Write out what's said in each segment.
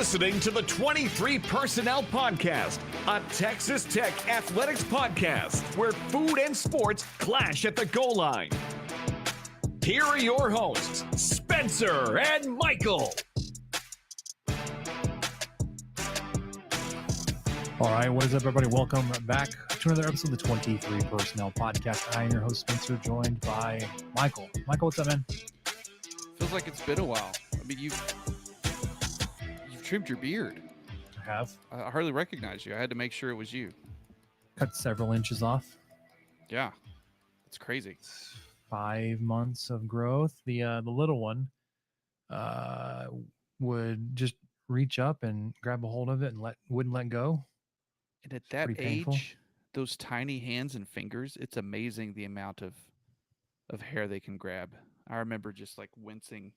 listening to the 23 Personnel Podcast, a Texas Tech athletics podcast where food and sports clash at the goal line. Here are your hosts, Spencer and Michael. All right, what is up, everybody? Welcome back to another episode of the 23 Personnel Podcast. I am your host, Spencer, joined by Michael. Michael, what's up, man? Feels like it's been a while. I mean, you've trimmed your beard. I have. I hardly recognize you. I had to make sure it was you. Cut several inches off. Yeah, it's crazy. 5 months of growth. The little one would just reach up and grab a hold of it and wouldn't let go. And at that age, those tiny hands and fingers, it's amazing the amount of hair they can grab. I remember just like wincing.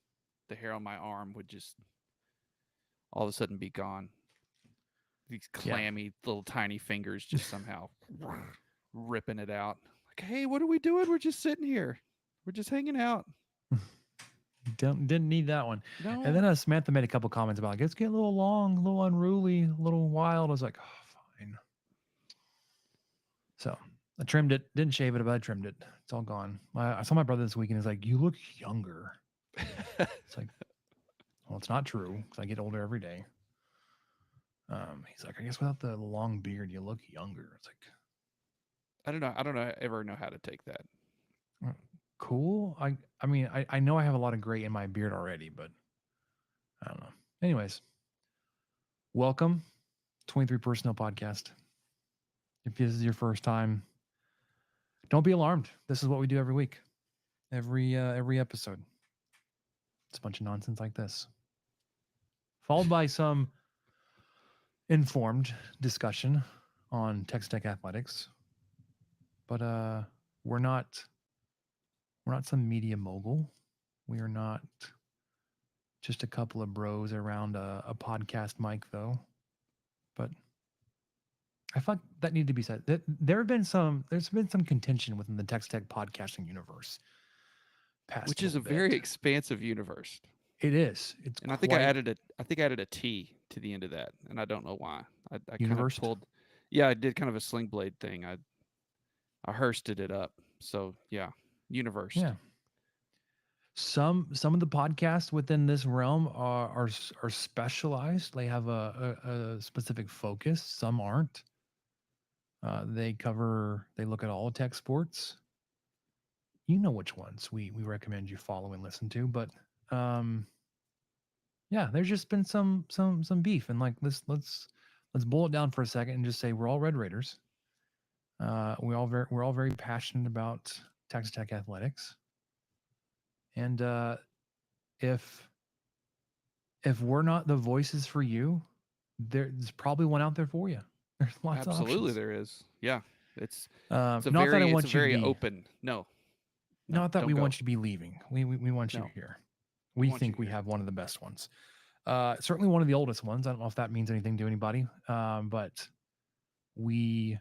The hair on my arm would just all of a sudden be gone. These clammy little tiny fingers just somehow ripping it out. Like, hey, what are we doing? We're just sitting here. We're just hanging out. Didn't need that one. No. And then Samantha made a couple comments about, it's getting a little long, a little unruly, a little wild. I was like, oh, fine. So I trimmed it. Didn't shave it, but I trimmed it. It's all gone. I saw my brother this weekend. He's like, you look younger. It's like, well, it's not true because I get older every day. He's like, I guess without the long beard, you look younger. It's like, I don't ever know how to take that. Cool. I mean, I know I have a lot of gray in my beard already, but I don't know. Anyways, welcome, 23 Personnel Podcast. If this is your first time, don't be alarmed. This is what we do every week, every episode. It's a bunch of nonsense like this, followed by some informed discussion on Texas Tech athletics. But we're not some media mogul. We are not just a couple of bros around a podcast mic, though. But I thought that needed to be said. There's been some contention within the Texas Tech podcasting universe. Which is a very expansive universe. It is. I think I added a T to the end of that, and I don't know why. I kind of pulled. Yeah, I did kind of a sling blade thing. I hursted it up. So yeah, universe. Yeah. Some of the podcasts within this realm are specialized. They have a specific focus. Some aren't. They look at all tech sports. You know which ones we recommend you follow and listen to, but yeah, there's just been some beef, and like let's boil it down for a second and just say we're all Red Raiders. We're all very passionate about Texas Tech athletics, and if we're not the voices for you, there's probably one out there for you. There's lots of options. Absolutely, there is. Yeah, it's not that I want you very to be open. No, not that we want you to be leaving. We want you No. here. We think we have one of the best ones. Certainly one of the oldest ones. I don't know if that means anything to anybody, but we're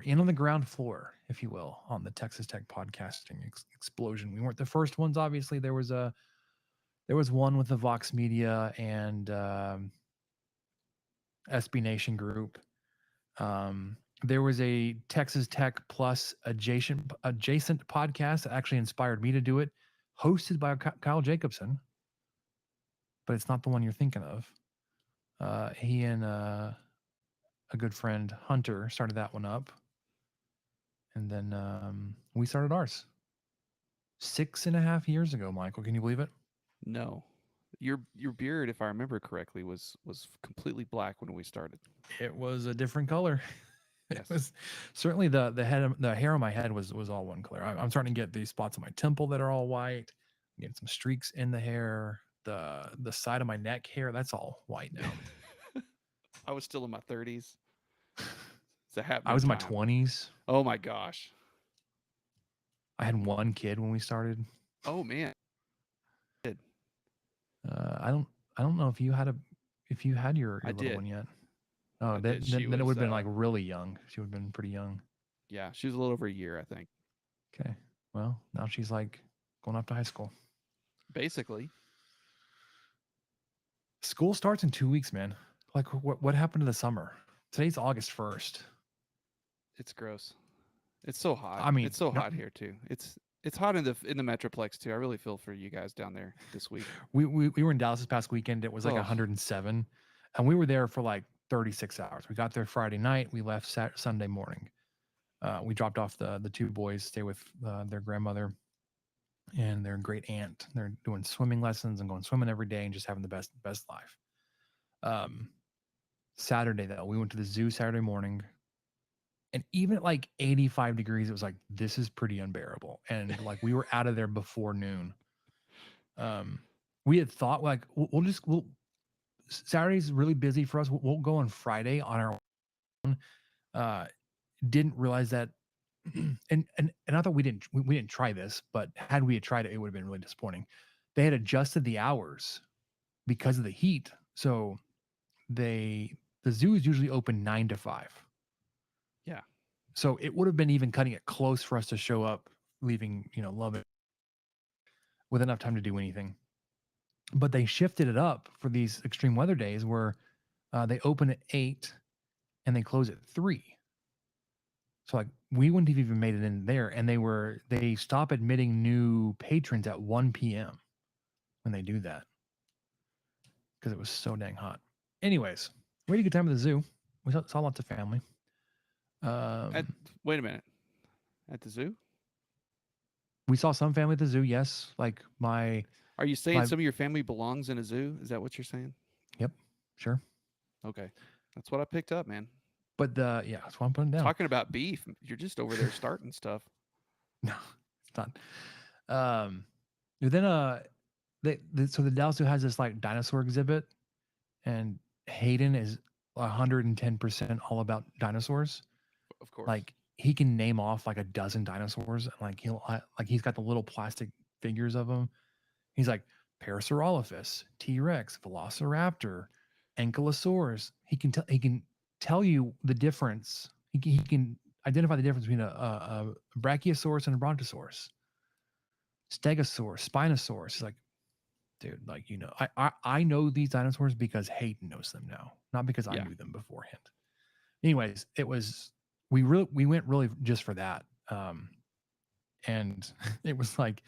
in on the ground floor, if you will, on the Texas Tech podcasting explosion. We weren't the first ones. Obviously, there was one with the Vox Media and SB Nation group. There was a Texas Tech Plus adjacent podcast that actually inspired me to do it, hosted by Kyle Jacobson, but it's not the one you're thinking of. He and a good friend, Hunter, started that one up. And then we started ours 6.5 years ago, Michael. Can you believe it? No. Your beard, if I remember correctly, was completely black when we started. It was a different color. Yes. It was certainly the hair on my head was all one color. I'm starting to get these spots on my temple that are all white. I'm getting some streaks in the hair. The side of my neck hair, that's all white now. I was still in my 30s. It's a happening. I was in my time. 20s. Oh my gosh. I had one kid when we started. Oh man. I don't know if you had your little one yet. Oh, then it would have been like really young. She would have been pretty young. Yeah, she was a little over a year, I think. Okay. Well, now she's like going off to high school. Basically. School starts in 2 weeks, man. Like, what happened to the summer? Today's August 1st. It's gross. It's so hot. I mean, It's so no, hot here too. It's hot in the Metroplex too. I really feel for you guys down there this week. we were in Dallas this past weekend. It was like Oh. 107, and we were there for like 36 hours. We got there Friday night. We left Sunday morning. We dropped off the two boys, stay with their grandmother and their great aunt. They're doing swimming lessons and going swimming every day and just having the best life. Saturday though, we went to the zoo Saturday morning, and even at like 85 degrees, it was like, this is pretty unbearable. And like we were out of there before noon. We had thought like we'll Saturday's really busy for us. We'll go on Friday on our own. Didn't realize that, and I thought we didn't try this, but had we had tried it, it would have been really disappointing. They had adjusted the hours because of the heat, so the zoo is usually open 9 to 5. Yeah. So it would have been even cutting it close for us to show up, leaving Lubbock with enough time to do anything. But they shifted it up for these extreme weather days where they open at 8 and they close at 3. So like we wouldn't have even made it in there, and they stop admitting new patrons at 1 p.m. when they do that because it was so dang hot. Anyways, we had a good time at the zoo. We saw lots of family. Wait a minute. At the zoo? We saw some family at the zoo. Yes, like Are you saying some of your family belongs in a zoo? Is that what you're saying? Yep, sure. Okay, that's what I picked up, man. But yeah, that's what I'm putting down. Talking about beef, you're just over there starting stuff. No, it's not. Then so the Dallas Zoo has this like dinosaur exhibit, and Hayden is 110% all about dinosaurs. Of course. Like he can name off like a dozen dinosaurs, and like he's got the little plastic figures of them. He's like Parasaurolophus, T-Rex, Velociraptor, Ankylosaurus. He can tell you the difference. He can identify the difference between a Brachiosaurus and a Brontosaurus, Stegosaurus, Spinosaurus. He's like, dude, like I know these dinosaurs because Hayden knows them now, not because I knew them beforehand. Anyways, we went really just for that, and it was like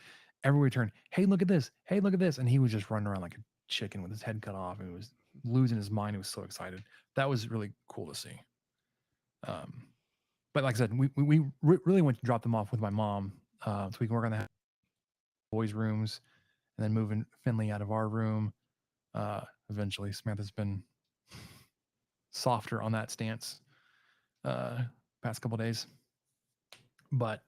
everywhere we turned, hey, look at this, hey, look at this, and he was just running around like a chicken with his head cut off, and he was losing his mind. He was so excited. That was really cool to see. But like I said, we really went to drop them off with my mom, so we can work on the boys' rooms, and then moving Finley out of our room. Eventually, Samantha's been softer on that stance past couple days, but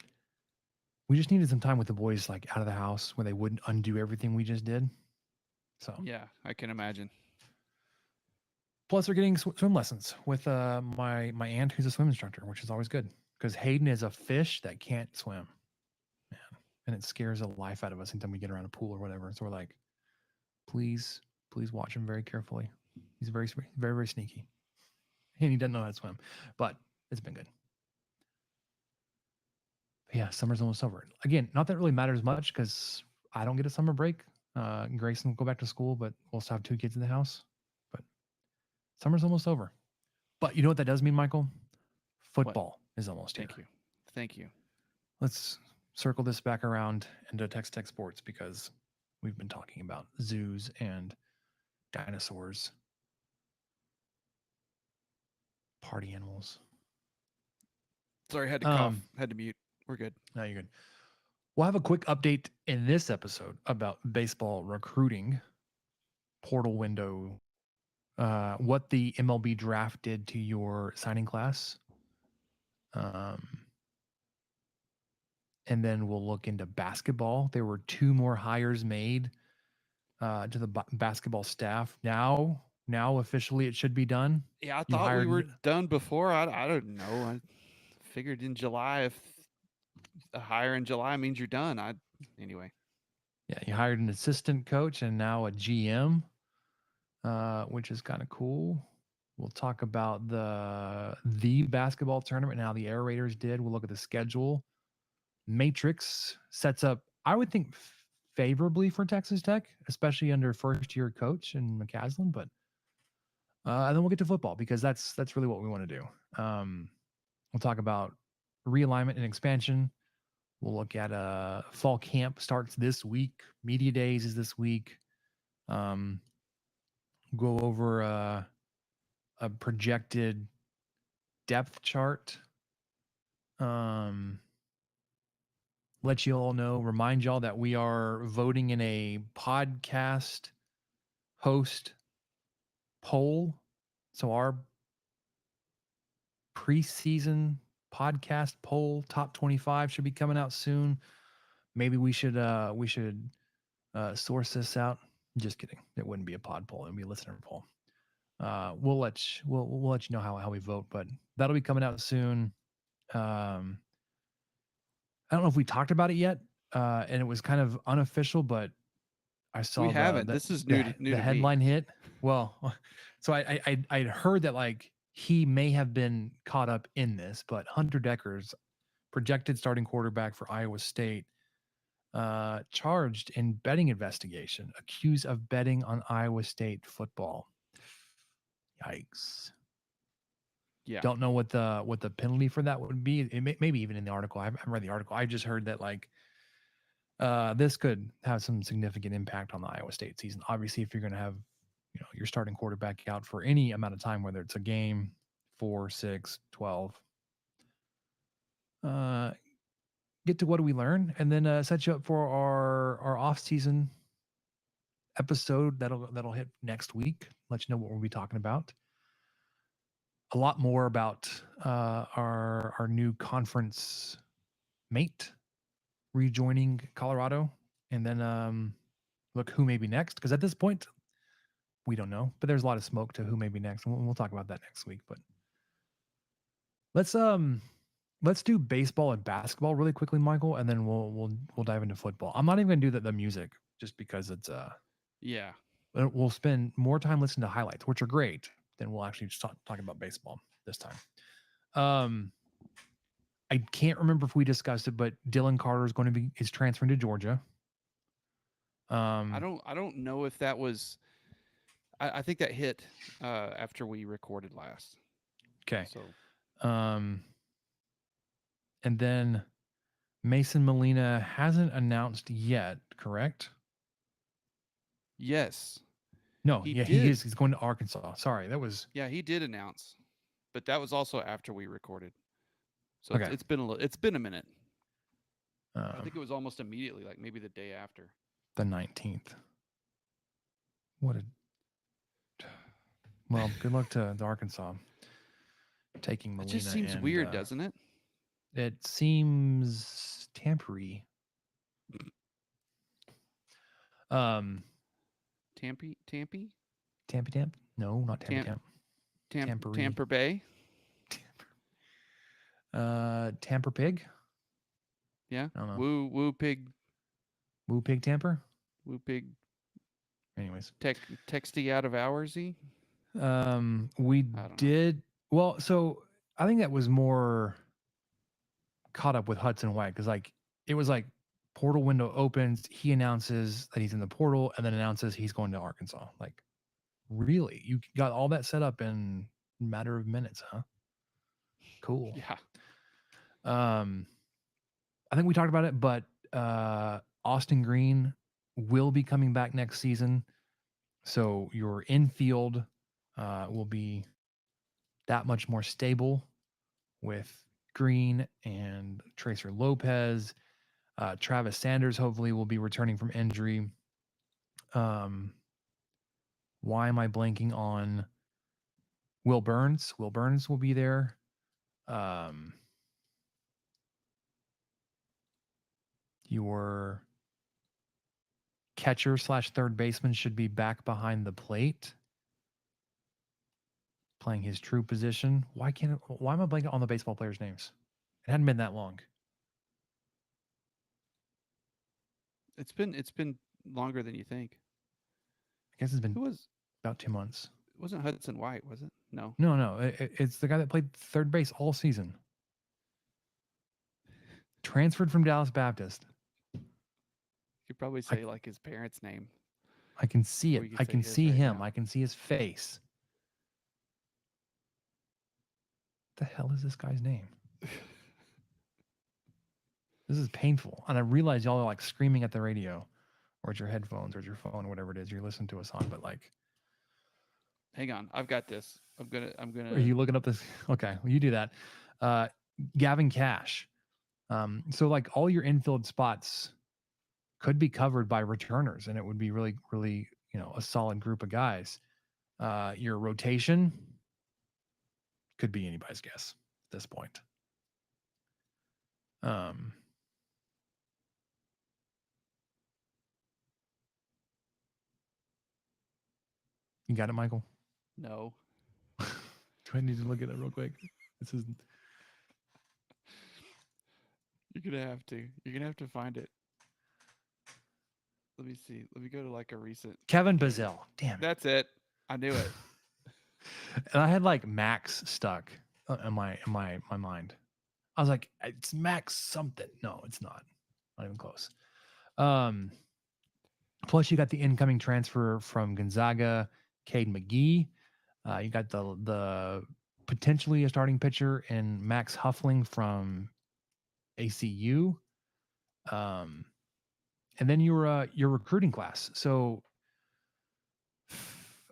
we just needed some time with the boys, like out of the house, where they wouldn't undo everything we just did. So yeah, I can imagine. Plus, they're getting swim lessons with my aunt, who's a swim instructor, which is always good because Hayden is a fish that can't swim, man, and it scares the life out of us anytime we get around a pool or whatever. So we're like, please watch him very carefully. He's very, very, very sneaky, and he doesn't know how to swim, but it's been good. But yeah, summer's almost over. Again, not that it really matters much because I don't get a summer break. Grayson will go back to school, but we'll still have 2 kids in the house. But summer's almost over. But you know what that does mean, Michael? Football is almost here. Thank you. Let's circle this back around into Tex Tech Sports because we've been talking about zoos and dinosaurs, party animals. Sorry, I had to cough. Had to mute. We're good. No, you're good. We'll have a quick update in this episode about baseball recruiting, portal window, what the MLB draft did to your signing class. And then we'll look into basketball. There were 2 more hires made to the basketball staff. Now officially it should be done. Yeah, I thought we were done before. I don't know. I figured in July, if a hire in July means you're done. Anyway. Yeah, you hired an assistant coach and now a GM, which is kind of cool. We'll talk about the basketball tournament and how the Air Raiders did. We'll look at the schedule. Matrix sets up, I would think, favorably for Texas Tech, especially under first-year coach and McCaslin. But and then we'll get to football because that's really what we want to do. We'll talk about realignment and expansion. We'll look at fall camp starts this week. Media days is this week. Go over a projected depth chart. Let you all know, remind y'all that we are voting in a podcast host poll. So our preseason podcast poll, top 25, should be coming out soon. Maybe we should source this out. Just kidding. It wouldn't be a pod poll. It would be a listener poll. We'll let you know how we vote, but that'll be coming out soon. I don't know if we talked about it yet, and it was kind of unofficial, but I saw we haven't. This is new to the headline me. hit. Well, so I'd heard that like he may have been caught up in this, but Hunter Dekkers, projected starting quarterback for Iowa State, charged in betting investigation, accused of betting on Iowa State football. Yikes. Yeah. Don't know what the penalty for that would be. Maybe even in the article. I haven't read the article. I just heard that like this could have some significant impact on the Iowa State season. Obviously, if you're going to have your starting quarterback out for any amount of time, whether it's a game, 4, 6, 12, get to what do we learn, and then set you up for our off season episode that'll hit next week. Let you know what we'll be talking about. A lot more about our new conference mate rejoining Colorado, and then look who may be next. Because at this point, we don't know, but there's a lot of smoke to who may be next, and we'll talk about that next week. But let's do baseball and basketball really quickly, Michael, and then we'll dive into football. I'm not even gonna do the music just because it's yeah. We'll spend more time listening to highlights, which are great. Then we'll actually just talk about baseball this time. I can't remember if we discussed it, but Dylan Carter is transferring to Georgia. I don't know if that was. I think that hit after we recorded last. Okay. So. And then Mason Molina hasn't announced yet, correct? Yes. No, he is. He's going to Arkansas. Sorry, that was. Yeah, he did announce, but that was also after we recorded. So okay. It's been a minute. I think it was almost immediately, like maybe the day after. The 19th. Well, good luck to Arkansas taking Molina. It just seems weird, doesn't it? It seems tampery. Tampy? Tamp? No, not Tampa. Tamper Bay? Tamper Pig? Yeah. I don't know. Woo Pig. Woo Pig Tamper? Woo Pig. Anyways. Texty out of hoursy? We did. Well, so I think that was more caught up with Hudson White because like it was like portal window opens, he announces that he's in the portal and then announces he's going to Arkansas. Like, really? You got all that set up in a matter of minutes, huh? Cool. Yeah. I think we talked about it, but Austin Green will be coming back next season. So your infield will be that much more stable with Green and Tracer Lopez. Travis Sanders hopefully will be returning from injury. Why am I blanking on Will Burns? Will Burns will be there. Your catcher / third baseman should be back behind the plate, playing his true position. Why am I blanking on the baseball players' names? It hadn't been that long. It's been longer than you think. I guess it's been about 2 months. It wasn't Hudson White, was it? No. No. It's the guy that played third base all season. Transferred from Dallas Baptist. could probably say like his parents' name. I can see it. We could I say can his see right him. now. I can see his face. The hell is this guy's name? This is painful. And I realize y'all are like screaming at the radio or at your headphones or at your phone, or whatever it is you're listening to us on, but like, Hang on, I've got this. I'm are gonna. you looking up this? Okay, well, you do that. Gavin Cash. So like all your infield spots could be covered by returners, and it would be really, really, a solid group of guys. Your rotation could be anybody's guess at this point. You got it, Michael? No. Do I need to look at it real quick? This is. You're gonna have to. You're gonna have to find it. Let me see. Let me go to like a recent. Kevin Bazell. Damn it. That's it. I knew it. And I had like Max stuck in my mind. I was like, it's Max something. No, it's not. Not even close. Plus, you got the incoming transfer from Gonzaga, Cade McGee. You got the potentially a starting pitcher in Max Huffling from ACU. And then your recruiting class. So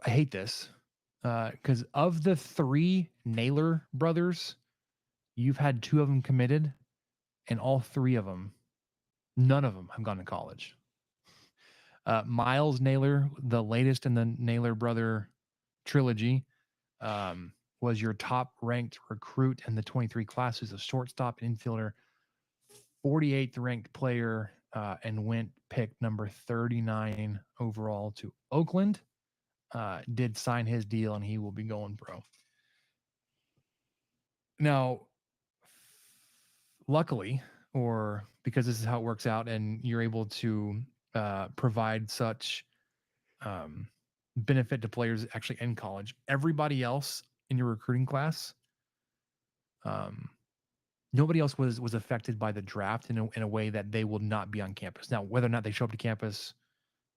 I hate this because of the 3 Naylor brothers, you've had 2 of them committed, and all 3 of them, none of them have gone to college. Miles Naylor, the latest in the Naylor brother trilogy, was your top ranked recruit in the 23 class, who's a shortstop infielder, 48th ranked player, and went picked number 39 overall to Oakland. Did sign his deal, and he will be going pro. Now, luckily, or because this is how it works out, and you're able to provide such benefit to players actually in college, everybody else in your recruiting class, nobody else was affected by the draft in a way that they will not be on campus. Now, whether or not they show up to campus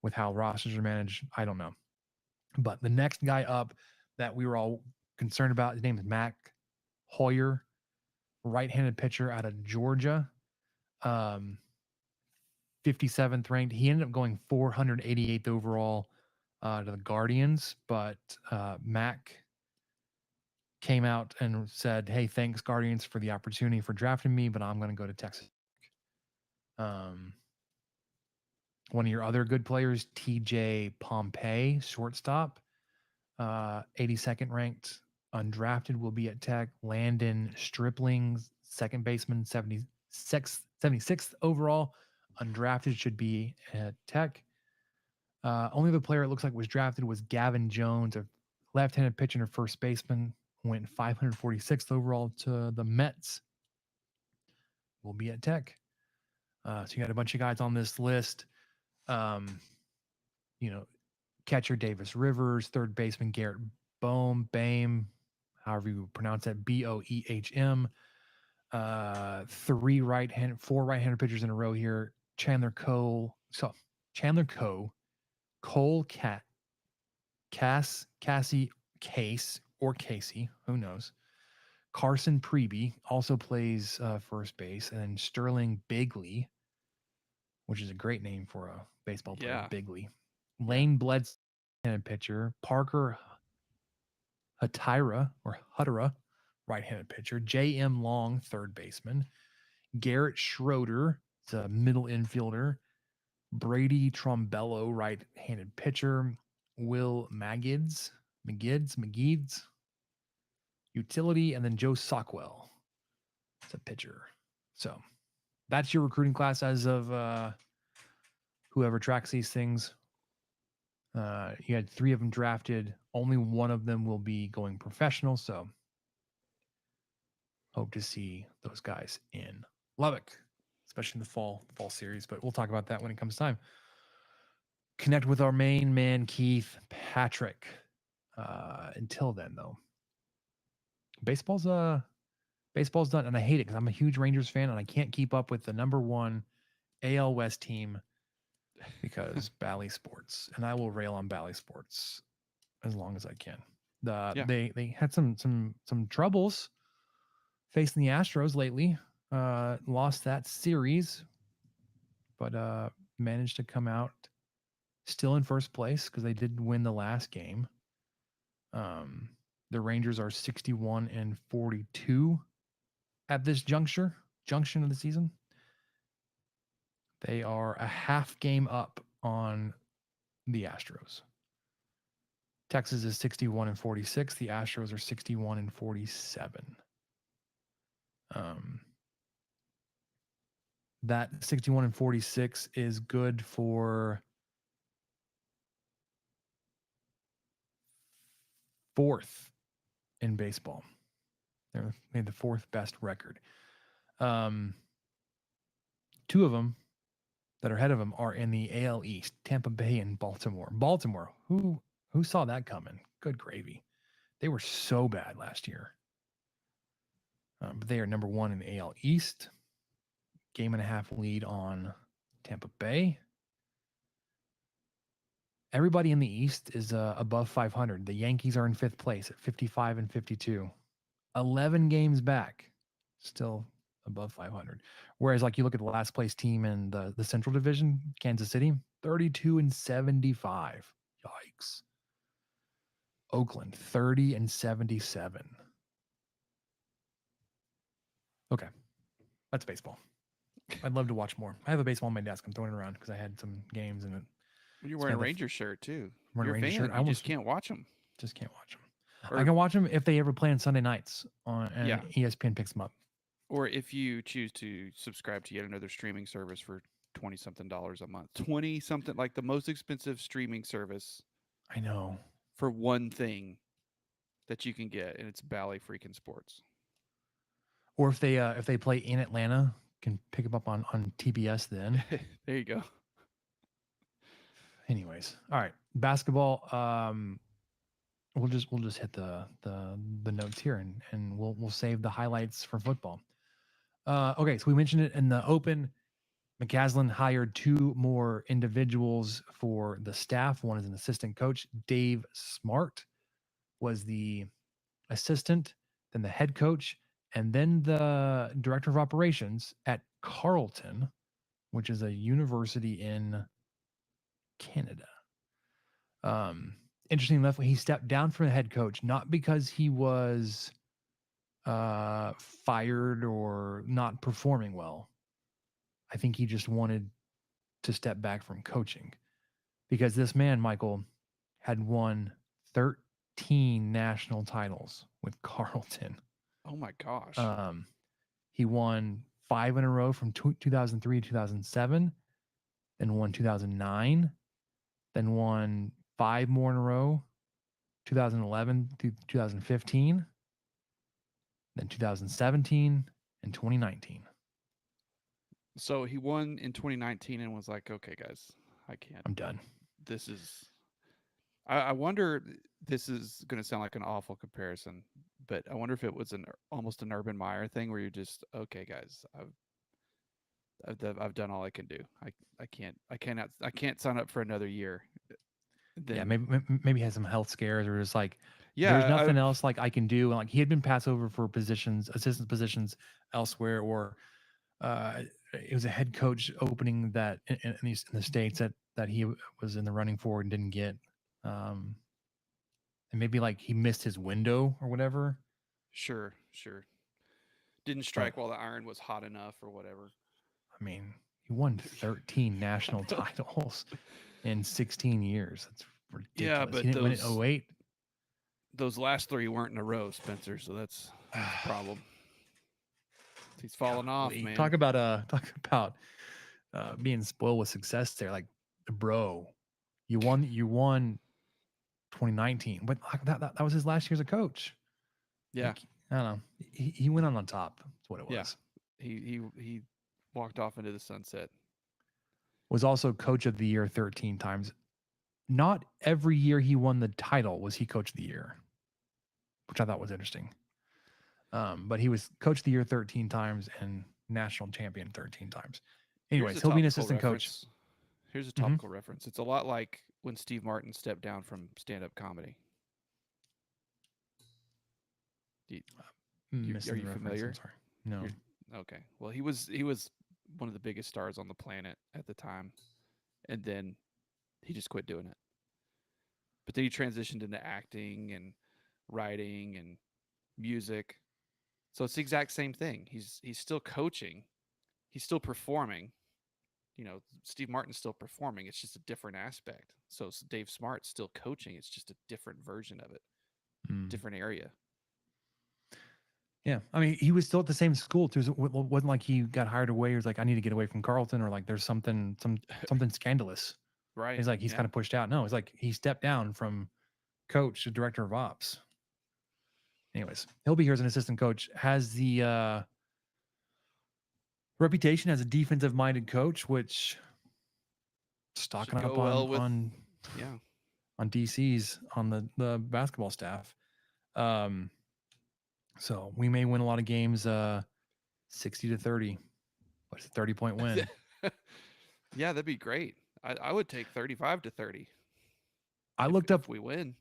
with how rosters are managed, I don't know. But the next guy up that we were all concerned about, his name is Mac Hoyer, right-handed pitcher out of Georgia, 57th ranked. He ended up going 488th overall to the Guardians, but Mac came out and said, "Hey, thanks Guardians for the opportunity for drafting me, but I'm going to go to Texas." One of your other good players, TJ Pompey, shortstop, 82nd ranked, undrafted, will be at Tech. Landon Stripling, second baseman, 76th overall, undrafted, should be at Tech. Only the player it looks like was drafted was Gavin Jones, a left-handed pitcher and a first baseman, went 546th overall to the Mets. Will be at Tech. So you got a bunch of guys on this list. Catcher Davis Rivers, third baseman Garrett Boehm, however you pronounce that, Boehm. 4 right-handed pitchers in a row here. Chandler Coe, Cole Casey, who knows? Carson Preby also plays first base, and then Sterling Bigley, which is a great name for a baseball player, Yeah. Bigley. Lane Bledsoe, right-handed pitcher. Parker Hutira, right-handed pitcher. J.M. Long, third baseman. Garrett Schroeder, it's a middle infielder. Brady Trombello, right-handed pitcher. Will Magids, utility, and then Joe Sockwell, it's a pitcher. So that's your recruiting class as of whoever tracks these things. You had 3 of them drafted. Only one of them will be going professional. So hope to see those guys in Lubbock, especially in the fall series. But we'll talk about that when it comes time. Connect with our main man, Keith Patrick. Until then, though, baseball's done, and I hate it because I'm a huge Rangers fan and I can't keep up with the number 1 AL West team because Bally Sports, and I will rail on Bally Sports as long as I can. Yeah. They had some troubles facing the Astros lately. Lost that series, but managed to come out still in first place because they did win the last game. The Rangers are 61-42 at this junction of the season. They are a half game up on the Astros. Texas is 61-46. The Astros are 61-47. That 61-46 is good for fourth in baseball. They made the fourth best record. Two of them that are ahead of them are in the AL East, Tampa Bay and Baltimore. Baltimore, who saw that coming? Good gravy. They were so bad last year. But they are number one in the AL East. Game and a half lead on Tampa Bay. Everybody in the East is above 500. The Yankees are in fifth place at 55-52. 11 games back, still above 500. Whereas, like, you look at the last place team in the Central Division, Kansas City, 32-75. Yikes. Oakland, 30-77. Okay, that's baseball. I'd love to watch more. I have a baseball on my desk. I'm throwing it around because I had some games in it. You're wearing a Ranger shirt too. I'm wearing a Ranger shirt. I just can't watch them. Just can't watch them. I can watch them if they ever play on Sunday nights and Yeah. ESPN picks them up. Or if you choose to subscribe to yet another streaming service for $20-something a month. 20-something, like the most expensive streaming service. I know. For one thing that you can get, and it's Bally freaking Sports. Or if they play in Atlanta, can pick them up on TBS then. There you go. Anyways, all right, basketball. We'll just hit the notes here and we'll save the highlights for football. Okay, so we mentioned it in the open. McCaslin hired two more individuals for the staff. One is an assistant coach. Dave Smart was the assistant, then the head coach, and then the director of operations at Carleton, which is a university in Canada. Interesting enough, he stepped down from the head coach, not because he was fired or not performing well. I think he just wanted to step back from coaching because this man, Michael, had won 13 national titles with Carleton. Oh my gosh. He won 5 in a row from 2003 to 2007, then won 2009, then won 5 more in a row, 2011 through 2015, then 2017 and 2019. So he won in 2019 and was like, okay, guys, I can't. I'm done. This is, I wonder, this is going to sound like an awful comparison, but I wonder if it was almost an Urban Meyer thing where you're just, okay, guys, I've done all I can do. I can't sign up for another year. Then, yeah, maybe he had some health scares or just like, yeah, there's nothing else like I can do. And like he had been passed over for assistant positions elsewhere, or it was a head coach opening that in the States that he was in the running for and didn't get. And maybe like he missed his window or whatever. Sure. Didn't strike while the iron was hot enough or whatever. I mean, he won 13 national titles in 16 years. That's ridiculous. Yeah, but he didn't win in 08. Those last 3 weren't in a row, Spencer, so that's a problem. He's falling off, man. Talk about being spoiled with success there. Like, bro, you won 2019, but that was his last year as a coach. Yeah, like, I don't know. He went on top. That's what it was. Yeah, he walked off into the sunset. Was also coach of the year 13 times. Not every year he won the title was he coach of the year, which I thought was interesting. But he was coach of the year 13 times and national champion 13 times. Anyways, he'll be an assistant coach. Here's a topical reference. It's a lot like when Steve Martin stepped down from stand-up comedy. Are you familiar? I'm sorry. No. Okay. Well, he was one of the biggest stars on the planet at the time, and then he just quit doing it. But then he transitioned into acting and writing and music. So it's the exact same thing. He's still coaching, he's still performing. Steve Martin's still performing. It's just a different aspect. So Dave Smart's still coaching. It's just a different version of it, different area. Yeah, I mean, he was still at the same school too. So it wasn't like he got hired away. Or was like, I need to get away from Carleton, or like there's something scandalous. Right. He's like, he's kind of pushed out. No, it's like he stepped down from coach to director of ops. Anyways, he'll be here as an assistant coach. Has the reputation as a defensive-minded coach, which stocking up on DC's on the basketball staff. So we may win a lot of games 60-30. What's a 30-point win? Yeah, that'd be great. I would take 35-30. I looked up if we win.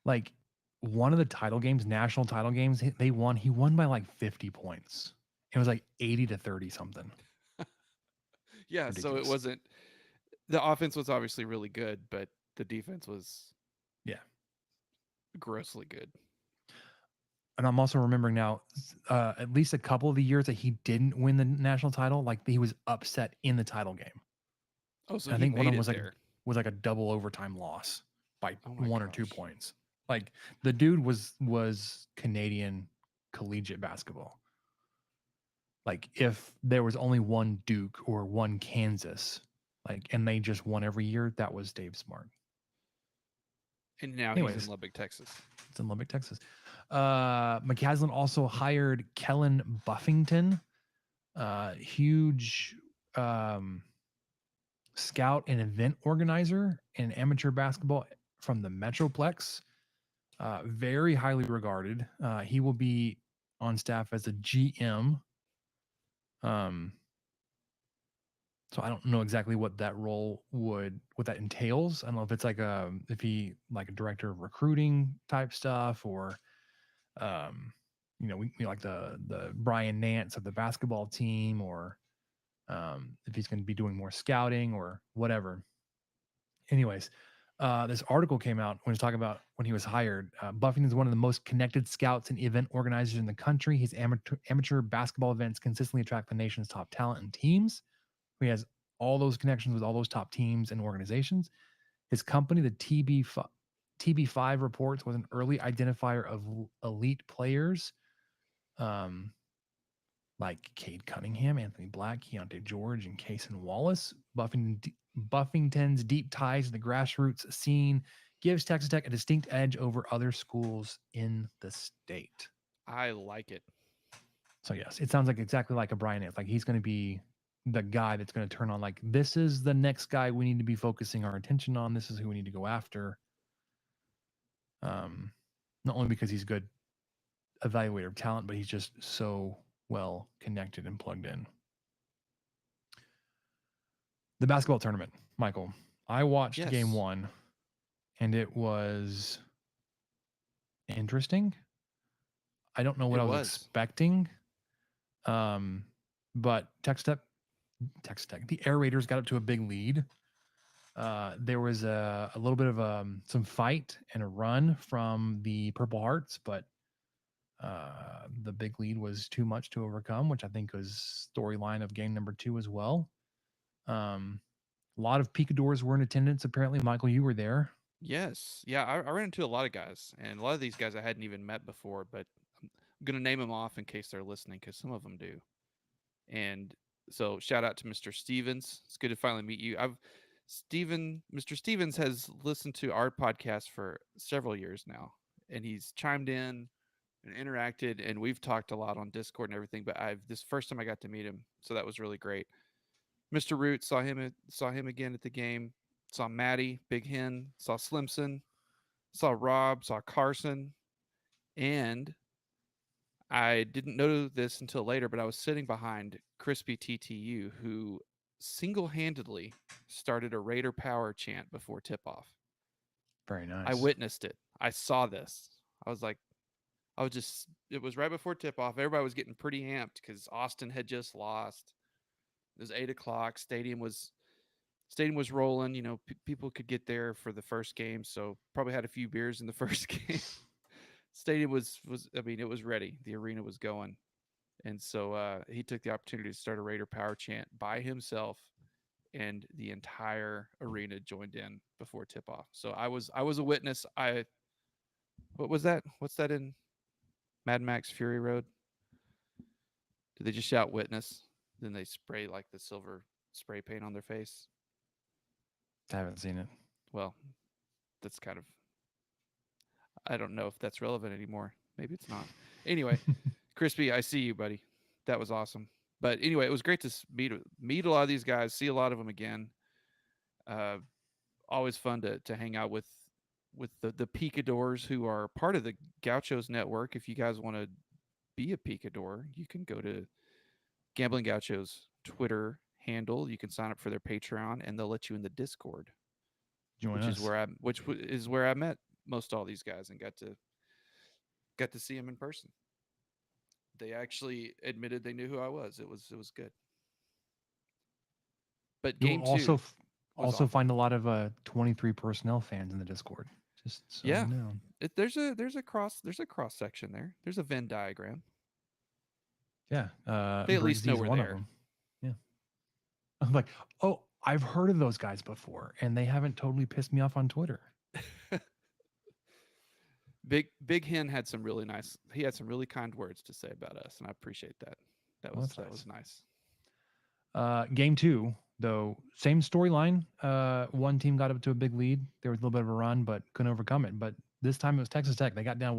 Like one of the title games, national title games, he won by like 50 points. It was like 80-30 something. Yeah, ridiculous. So it wasn't, the offense was obviously really good, but the defense was grossly good. And I'm also remembering now, at least a couple of the years that he didn't win the national title, like he was upset in the title game. Oh, so I think one of them was like a double overtime loss by 1 or 2 points. Like the dude was Canadian collegiate basketball. Like if there was only one Duke or one Kansas, like, and they just won every year, that was Dave Smart. And now he's in Lubbock, Texas. It's in Lubbock, Texas. McCaslin also hired Kellen Buffington, huge scout and event organizer in amateur basketball from the Metroplex. Very highly regarded. He will be on staff as a GM. So I don't know exactly what that role what that entails. I don't know if it's like if he like a director of recruiting type stuff, or we like the Brian Nance of the basketball team, or if he's going to be doing more scouting or whatever. Anyways, this article came out when he was talking about when he was hired. Buffington is one of the most connected scouts and event organizers in the country. His amateur basketball events consistently attract the nation's top talent and teams. He has all those connections with all those top teams and organizations. His company, the TB5 Reports, was an early identifier of elite players, like Cade Cunningham, Anthony Black, Keontae George, and Cason Wallace. Buffington's deep ties to the grassroots scene gives Texas Tech a distinct edge over other schools in the state. I like it. So yes, it sounds like exactly like a Brian Nance. Like he's going to be the guy that's going to turn on, like, this is the next guy we need to be focusing our attention on. This is who we need to go after. Not only because he's a good evaluator of talent, but he's just so well connected and plugged in. The basketball tournament, Michael. I watched game one, and it was interesting. I don't know what I was expecting. But Texas Tech, the Air Raiders got up to a big lead. There was a little bit of some fight and a run from the Purple Hearts, but the big lead was too much to overcome, which I think was storyline of game number 2 as well. A lot of picadors were in attendance. Apparently, Michael, you were there. Yes. Yeah, I ran into a lot of guys, and a lot of these guys I hadn't even met before, but I'm going to name them off in case they're listening, because some of them do. And so shout out to Mr. Stevens. It's good to finally meet you. Mr. Stevens has listened to our podcast for several years now, and he's chimed in and interacted, and we've talked a lot on Discord and everything, but this first time I got to meet him, so that was really great. Mr. Root, saw him again at the game. Saw Maddie, Big Hen, saw Slimson, saw Rob, saw Carson, and I didn't know this until later, but I was sitting behind Crispy TTU, who single-handedly started a Raider Power chant before tip-off. Very nice. I witnessed it. I saw this. It was right before tip-off. Everybody was getting pretty amped because Austin had just lost. It was 8 o'clock. Stadium was rolling. You know, people could get there for the first game, so probably had a few beers in the first game. Stadium was I mean, it was ready. The arena was going. And so he took the opportunity to start a Raider Power chant by himself, and the entire arena joined in before tip off. So I was a witness. What was that? What's that in Mad Max Fury Road? Did they just shout witness? Then they spray like the silver spray paint on their face? I haven't seen it. Well, that's kind of, I don't know if that's relevant anymore. Maybe it's not. Anyway, Crispy, I see you, buddy. That was awesome. But anyway, it was great to meet a lot of these guys, see a lot of them again. Always fun to hang out with the picadors who are part of the Gauchos network. If you guys want to be a picador, you can go to Gambling Gauchos Twitter handle. You can sign up for their Patreon, and they'll let you in the Discord. Join which us. is where I met most all these guys and got to see them in person. They actually admitted they knew who I was. It was good. But You'll game also find a lot of 23 personnel fans in the Discord. Just so yeah, you know. there's a cross section there. There's a Venn diagram. Yeah, They at least know we're one there. Of them. Yeah, I'm like, oh, I've heard of those guys before, and they haven't totally pissed me off on Twitter. Big Hen had some really kind words to say about us, and I appreciate that. That was nice. Game 2, though, same storyline. One team got up to a big lead. There was a little bit of a run, but couldn't overcome it. But this time it was Texas Tech. They got down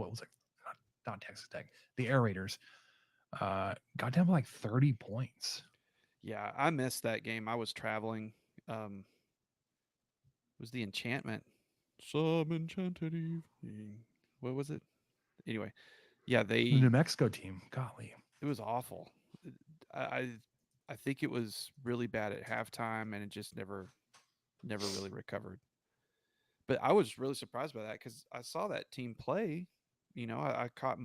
not Texas Tech, the Air Raiders. Got down by like 30 points. Yeah, I missed that game. I was traveling. It was the enchantment. Some enchanted evening. What was it? Anyway, yeah, The New Mexico team. Golly, it was awful. I think it was really bad at halftime, and it just never really recovered. But I was really surprised by that because I saw that team play. You know, I caught a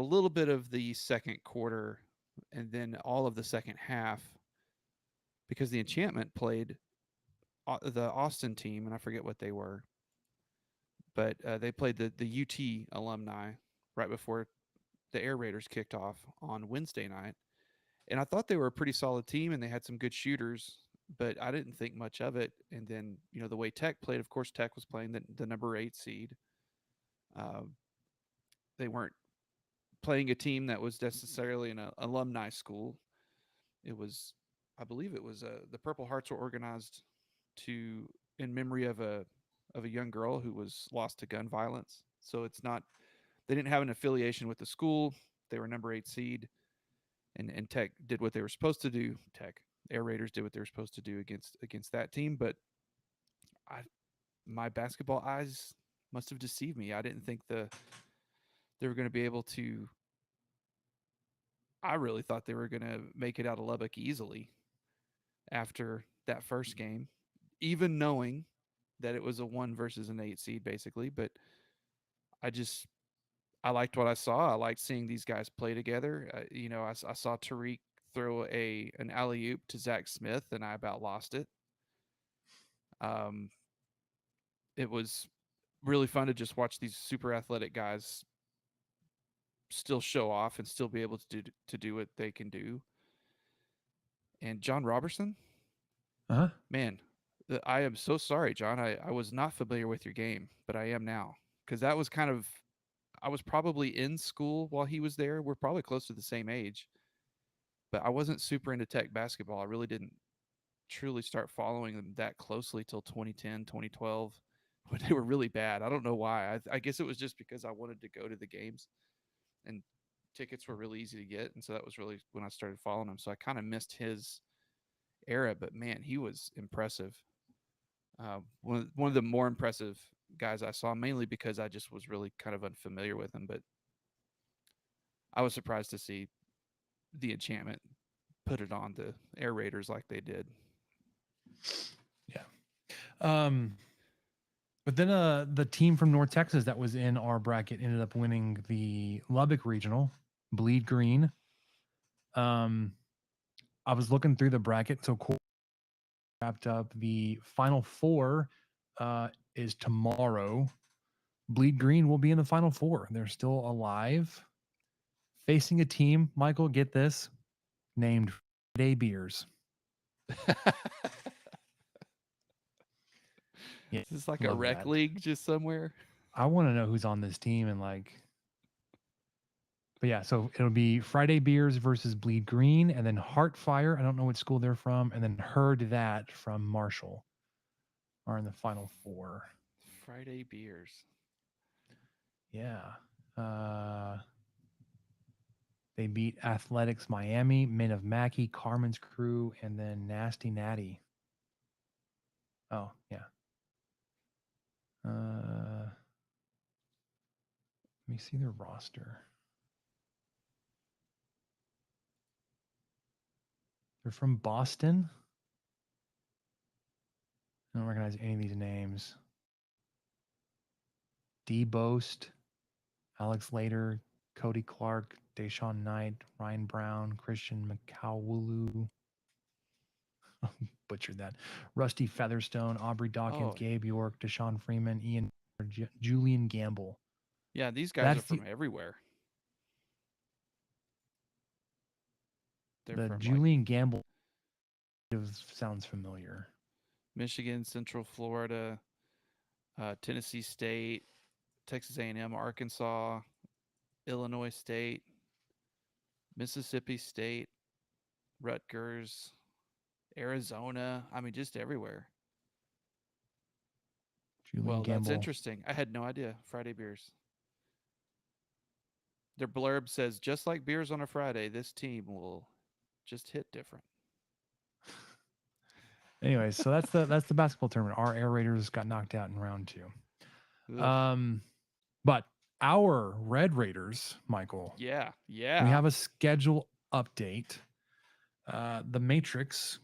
little bit of the second quarter, and then all of the second half, because the enchantment played the Austin team, and I forget what they were, but they played the UT alumni right before the Air Raiders kicked off on Wednesday night. And I thought they were a pretty solid team, and they had some good shooters, but I didn't think much of it. And then, you know, the way Tech played, of course, Tech was playing the number 8 seed. They weren't playing a team that was necessarily an alumni school. It was, I believe it was the Purple Hearts were organized in memory of a young girl who was lost to gun violence. So it's not, they didn't have an affiliation with the school. They were number 8 seed, and Tech did what they were supposed to do. Air Raiders did what they were supposed to do against that team. But my basketball eyes must have deceived me. I didn't think they were going to be able to. I really thought they were going to make it out of Lubbock easily after that first game, even knowing that it was a 1 versus an 8 seed basically. But I liked what I saw. I liked seeing these guys play together. You know, I saw Tariq throw an alley-oop to Zach Smith, and I about lost it. It was really fun to just watch these super athletic guys still show off and still be able to do what they can do. And John Robertson, man, I am so sorry, John. I was not familiar with your game, but I am now, because that was kind of, I was probably in school while he was there. We're probably close to the same age, but I wasn't super into Tech basketball. I really didn't truly start following them that closely till 2010, 2012, when they were really bad. I don't know why. I guess it was just because I wanted to go to the games, and tickets were really easy to get. And so that was really when I started following him. So I kind of missed his era, but man, he was impressive. One of the more impressive guys I saw, mainly because I just was really kind of unfamiliar with him. But I was surprised to see the enchantment put it on the Air Raiders like they did. Yeah. But then the team from North Texas that was in our bracket ended up winning the Lubbock Regional, Bleed Green. I was looking through the bracket, so cool. Wrapped up. The Final Four is tomorrow. Bleed Green will be in the Final Four. They're still alive, facing a team. Michael, get this, named Friday Beers. Yeah, Is this like a love rec that. league just somewhere? I want to know who's on this team and like. But yeah, so it'll be Friday Beers versus Bleed Green, and then Heartfire. I don't know what school they're from, and then Heard That from Marshall are in the Final Four. Friday Beers. Yeah. They beat Athletics Miami, Men of Mackey, Carmen's Crew, and then Nasty Natty. Oh, yeah. Let me see their roster. They're from Boston. I don't recognize any of these names. D Boast, Alex Later, Cody Clark, Deshaun Knight, Ryan Brown, Christian McCowulu. Butchered that. Rusty Featherstone, Aubrey Dawkins, Oh. Gabe York, Deshaun Freeman, Ian, Julian Gamble. Yeah, these guys That's are from everywhere. They're the from Julian Gamble sounds familiar. Michigan, Central Florida, Tennessee State, Texas A&M, Arkansas, Illinois State, Mississippi State, Rutgers, Arizona. I mean, just everywhere. Julian That's Gamble. interesting. I had no idea. Friday Beers. Their blurb says, just like beers on a Friday, this team will just hit different. Anyway, so that's the basketball tournament. Our Air Raiders got knocked out in round 2. Ugh. But our Red Raiders, Michael. Yeah. We have a schedule update. The Matrix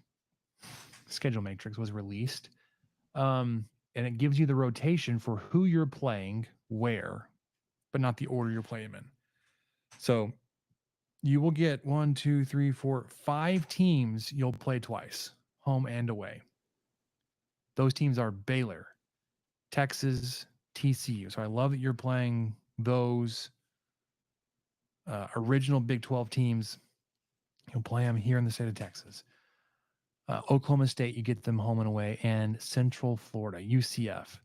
schedule matrix was released. And it gives you the rotation for who you're playing where, but not the order you're playing in. So you will get 1, 2, 3, 4, 5 teams you'll play twice, home and away. Those teams are Baylor, Texas, TCU. So I love that you're playing those original Big 12 teams. You'll play them here in the state of Texas. Oklahoma State, you get them home and away, and Central Florida, UCF.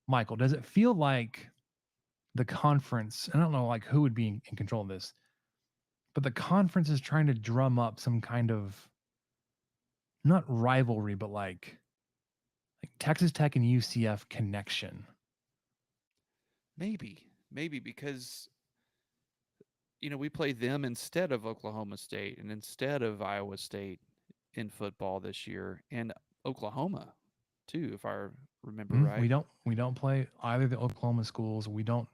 Michael, does it feel like the conference, I don't know like who would be in control of this, but the conference is trying to drum up some kind of, not rivalry, but like Texas Tech and UCF connection? Maybe because we play them instead of Oklahoma State and instead of Iowa State in football this year, and Oklahoma too, if I remember right. We don't play either the Oklahoma schools. We don't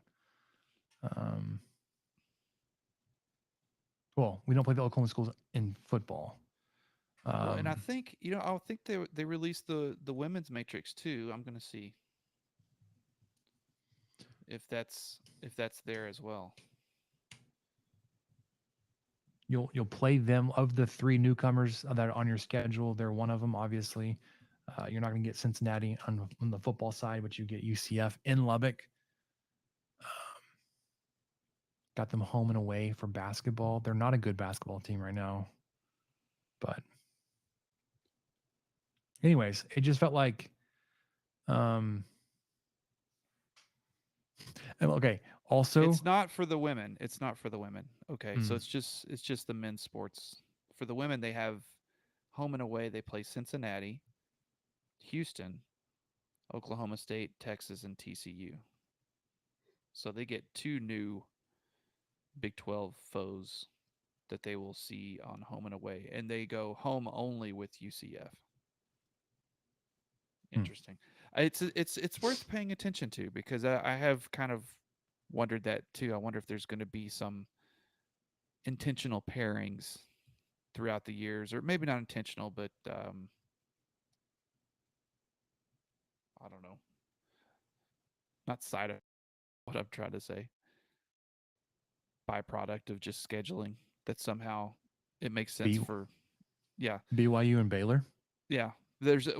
we don't play the Oklahoma schools in football. And I think they released the women's matrix too. I'm going to see if that's there as well. You'll play them. Of the 3 newcomers that are on your schedule, they're one of them, obviously. You're not going to get Cincinnati on the football side, but you get UCF in Lubbock. Got them home and away for basketball. They're not a good basketball team right now. But anyways, it just felt like okay. Also, it's not for the women. Okay, so it's just the men's sports. For the women, they have home and away. They play Cincinnati, Houston, Oklahoma State, Texas, and TCU. So they get 2 new Big 12 foes that they will see on home and away, and they go home only with UCF. Interesting. It's worth paying attention to, because I have kind of wondered that too. I wonder if there's going to be some intentional pairings throughout the years, or maybe not intentional, but I don't know. Not side of what I'm trying to say. Byproduct of just scheduling that somehow it makes sense for, yeah. BYU and Baylor. Yeah, there's just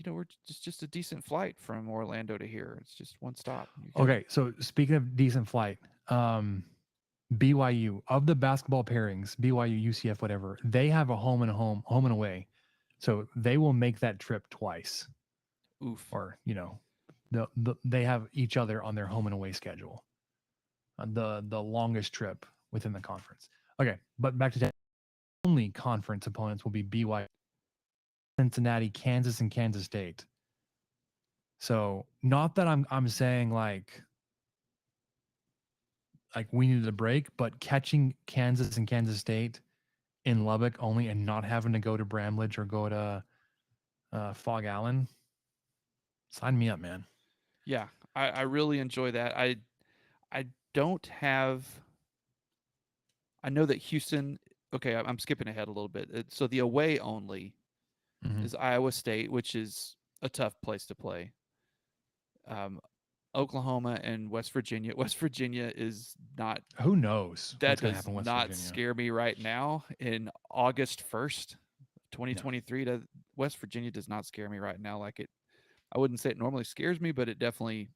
we're just a decent flight from Orlando to here. It's just one stop. Okay, so speaking of decent flight, BYU, of the basketball pairings, BYU, UCF, whatever, they have a home and away, so they will make that trip twice. Oof. Or they have each other on their home and away schedule. The longest trip within the conference. Okay, but back to only conference opponents will be BYU, Cincinnati, Kansas, and Kansas State. So not that I'm saying like we needed a break, but catching Kansas and Kansas State in Lubbock only and not having to go to Bramlage or go to Fog Allen, sign me up, man. Yeah, I really enjoy that. I don't have. I know that Houston. Okay, I'm skipping ahead a little bit. So the away only is Iowa State, which is a tough place to play. Oklahoma and West Virginia. West Virginia is not. Who knows? That does not scare me right now. In August 1st, 2023, to West Virginia does not scare me right now. Like it, I wouldn't say it normally scares me, but it definitely.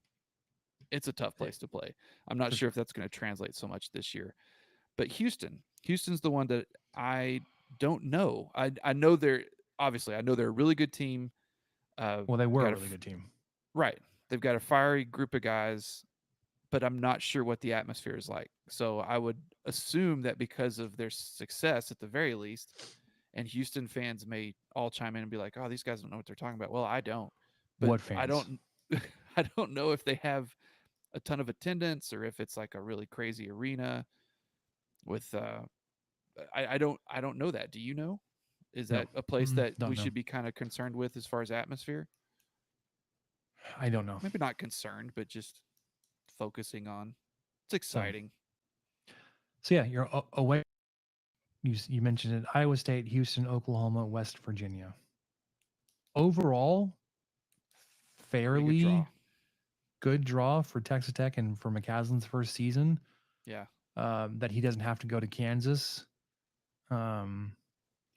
It's a tough place to play. I'm not sure if that's going to translate so much this year. But Houston's the one that I don't know. I know they're a really good team. Well, they were a really good team. Right. They've got a fiery group of guys, but I'm not sure what the atmosphere is like. So I would assume that because of their success at the very least, and Houston fans may all chime in and be like, oh, these guys don't know what they're talking about. Well, I don't. But what fans? I don't know if they have a ton of attendance or if it's like a really crazy arena with I don't know that. Do you know? Is that a place that we should be kind of concerned with as far as atmosphere? I don't know. Maybe not concerned, but just focusing on. It's exciting. So yeah, you're away. You mentioned it: Iowa State, Houston, Oklahoma, West Virginia. Overall, fairly good draw for Texas Tech and for McCasland's first season. Yeah. That he doesn't have to go to Kansas. He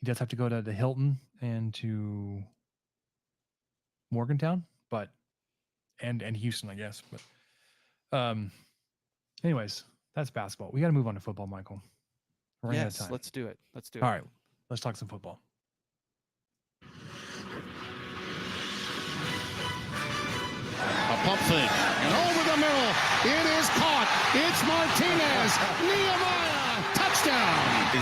does have to go to the Hilton and to Morgantown, but and Houston, I guess. But anyways, that's basketball. We got to move on to football, Michael. We're out of time. Let's do it. All right, let's talk some football. A pump fake, and over the middle, it is caught. It's Martinez, Nehemiah, touchdown.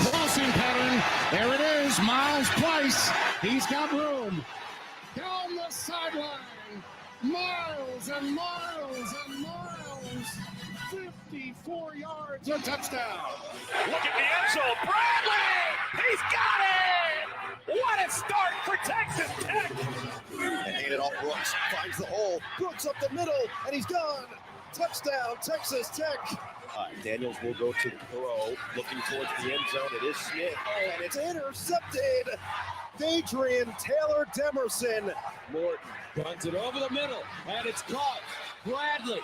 Crossing pattern, there it is, Miles Price. He's got room. Down the sideline, Miles and Miles and Miles. 54 yards, a touchdown. Look at the end zone, Bradley! He's got it! What a start for Texas Tech! And handed off Brooks, finds the hole, Brooks up the middle, and he's gone. Touchdown, Texas Tech. Daniels will go to throw, looking towards the end zone. It is Smith, and it's intercepted. Adrian Taylor Demerson. Morton runs it over the middle, and it's caught. Bradley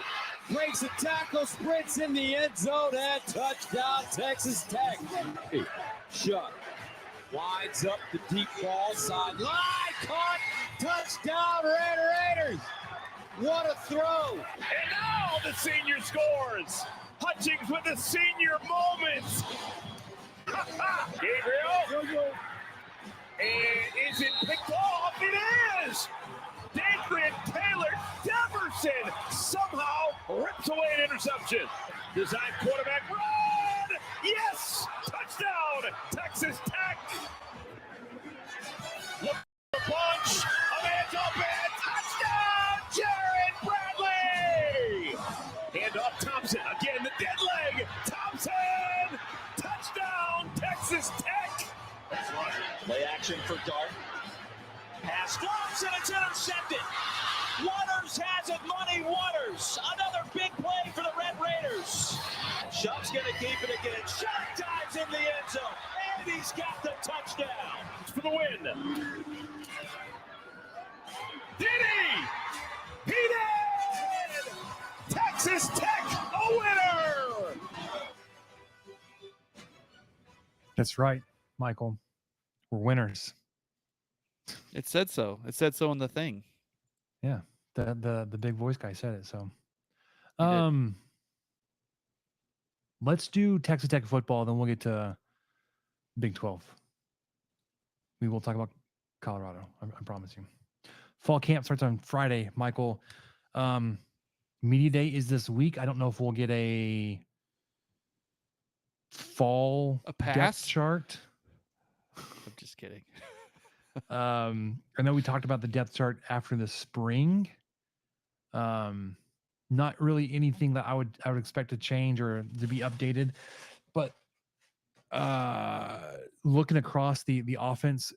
breaks a tackle, sprints in the end zone, and touchdown, Texas Tech. Shuck winds up the deep ball, sideline, caught, touchdown, Raiders. What a throw. And now the senior scores. Hutchings with the senior moments. Gabriel. And is it picked off? It is. Adrian Taylor Demerson somehow rips away an interception. Design quarterback run. Yes. Touchdown. Texas Tech. Look at the punch. A man's open. Touchdown. Jared Bradley. Hand off Thompson. Again, the dead leg. Thompson. Touchdown. Texas Tech. That's right. Play action for Dart. Pass drops and it's intercepted. Waters has it, Money Waters. Another big play for the Red Raiders. Shuck's going to keep it again. Shuck dives in the end zone. and he's got the touchdown for the win. Did he? He did! Texas Tech, a winner! That's right, Michael. We're winners. It said so. It said so in the thing. Yeah, the big voice guy said it. So, He did. let's do Texas Tech football. Then we'll get to Big 12. We will talk about Colorado. I promise you. Fall camp starts on Friday, Michael. Media day is this week. I don't know if we'll get a fall A depth pass? chart. I'm just kidding. I know we talked about the depth chart after the spring. Not really anything that I would expect to change or to be updated, but looking across the offense,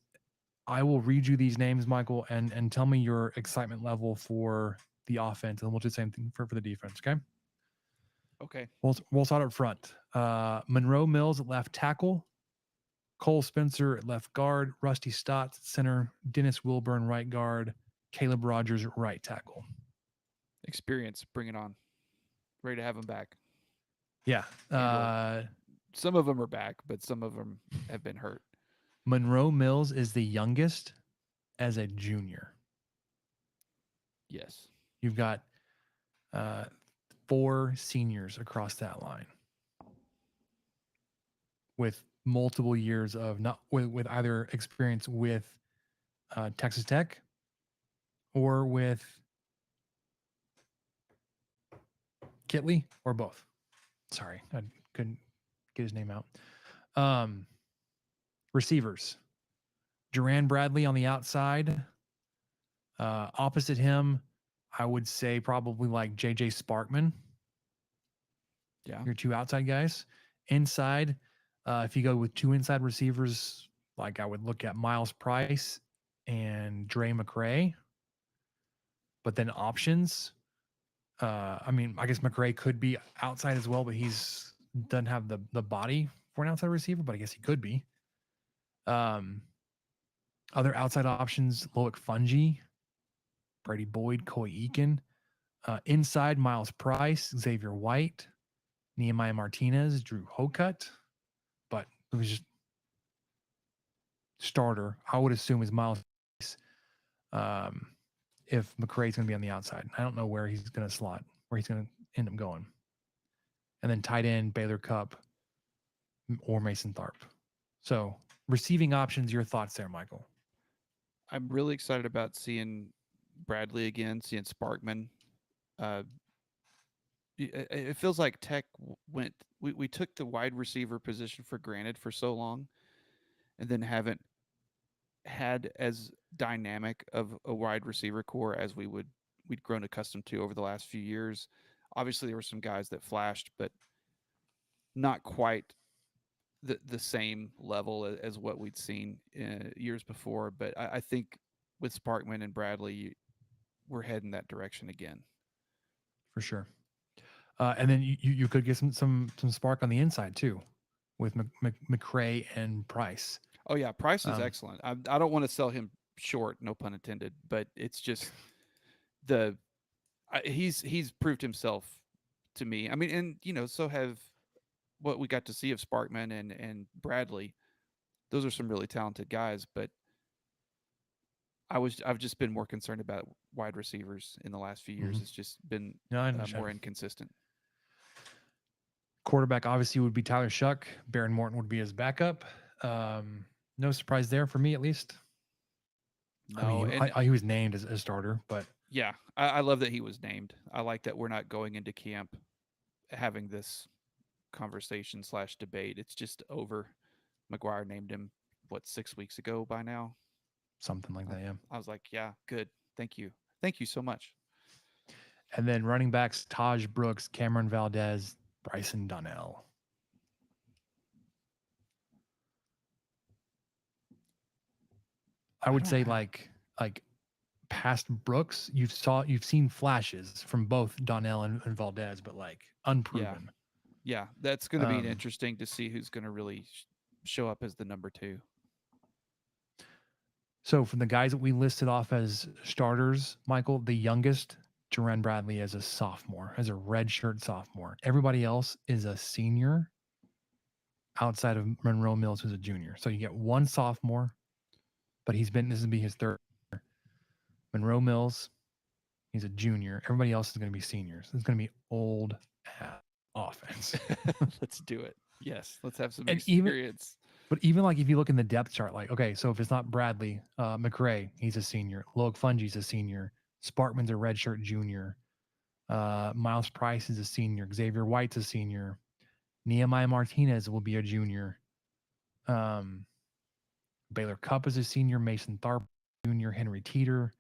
I will read you these names, Michael, and tell me your excitement level for the offense, and we'll do the same thing for the defense. Okay. Okay. We'll start up front. Monroe Mills at left tackle, Cole Spencer at left guard, Rusty Stotts at center, Dennis Wilburn right guard, Caleb Rogers right tackle. Experience. Bring it on. Ready to have them back. Yeah. Some of them are back, but some of them have been hurt. Monroe Mills is the youngest as a junior. Yes. You've got 4 seniors across that line with multiple years of not with either experience with Texas Tech or with Kitley or both. Sorry, I couldn't get his name out. Receivers. Duran Bradley on the outside. Opposite him, I would say probably like JJ Sparkman. Yeah. Your 2 outside guys. Inside, if you go with 2 inside receivers, like I would look at Miles Price and Dre McCray. But then options, I mean, I guess McCray could be outside as well, but he's doesn't have the body for an outside receiver, but I guess he could be. Other outside options, Loic Fungi, Brady Boyd, Coy Eakin. Inside, Miles Price, Xavier White, Nehemiah Martinez, Drew Hokut. But it was just starter. I would assume is Miles Price. If McCray's going to be on the outside. I don't know where he's going to slot, where he's going to end up going. And then tight end, Baylor Cupp or Mason Tharp. So receiving options, your thoughts there, Michael? I'm really excited about seeing Bradley again, seeing Sparkman. It feels like Tech went. We took the wide receiver position for granted for so long, and then haven't had as dynamic of a wide receiver core as we'd grown accustomed to over the last few years. Obviously, there were some guys that flashed, but not quite the same level as what we'd seen years before. But I think with Sparkman and Bradley, we're heading that direction again. For sure. And then you could get some spark on the inside too, with McCray and Price. Oh yeah, Price is excellent. I don't want to sell him short, no pun intended, but it's just he's proved himself to me. I mean, and so have what we got to see of Sparkman and Bradley. Those are some really talented guys, but I've just been more concerned about wide receivers in the last few years. Mm-hmm. It's just been more inconsistent. Quarterback obviously would be Tyler Shuck. Baron Morton would be his backup. No surprise there for me, at least. No, I mean, he was named as a starter, but yeah, I love that he was named. I like that we're not going into camp having this conversation / debate. It's just over. McGuire named him 6 weeks ago by now. Something like that, yeah. I was like, yeah, good. Thank you so much. And then running backs, Taj Brooks, Cameron Valdez, Bryson Donnell. I would say like past Brooks, you've seen flashes from both Donnell and Valdez, but like unproven. Yeah, that's going to be interesting to see who's going to really show up as the number 2. So from the guys that we listed off as starters, Michael, the youngest, Jerren Bradley, as a sophomore, as a redshirt sophomore. Everybody else is a senior outside of Monroe Mills, who's a junior. So you get one sophomore, but this will be his third year. Monroe Mills, he's a junior. Everybody else is going to be seniors. It's going to be old offense. Let's do it. Yes, let's have some And experience. But even like if you look in the depth chart, like, okay, so if it's not Bradley, McRae, he's a senior. Loic Fungi's a senior. Sparkman's a redshirt junior. Miles Price is a senior. Xavier White's a senior. Nehemiah Martinez will be a junior. Baylor Cupp is a senior. Mason Tharp, junior. Henry Teeter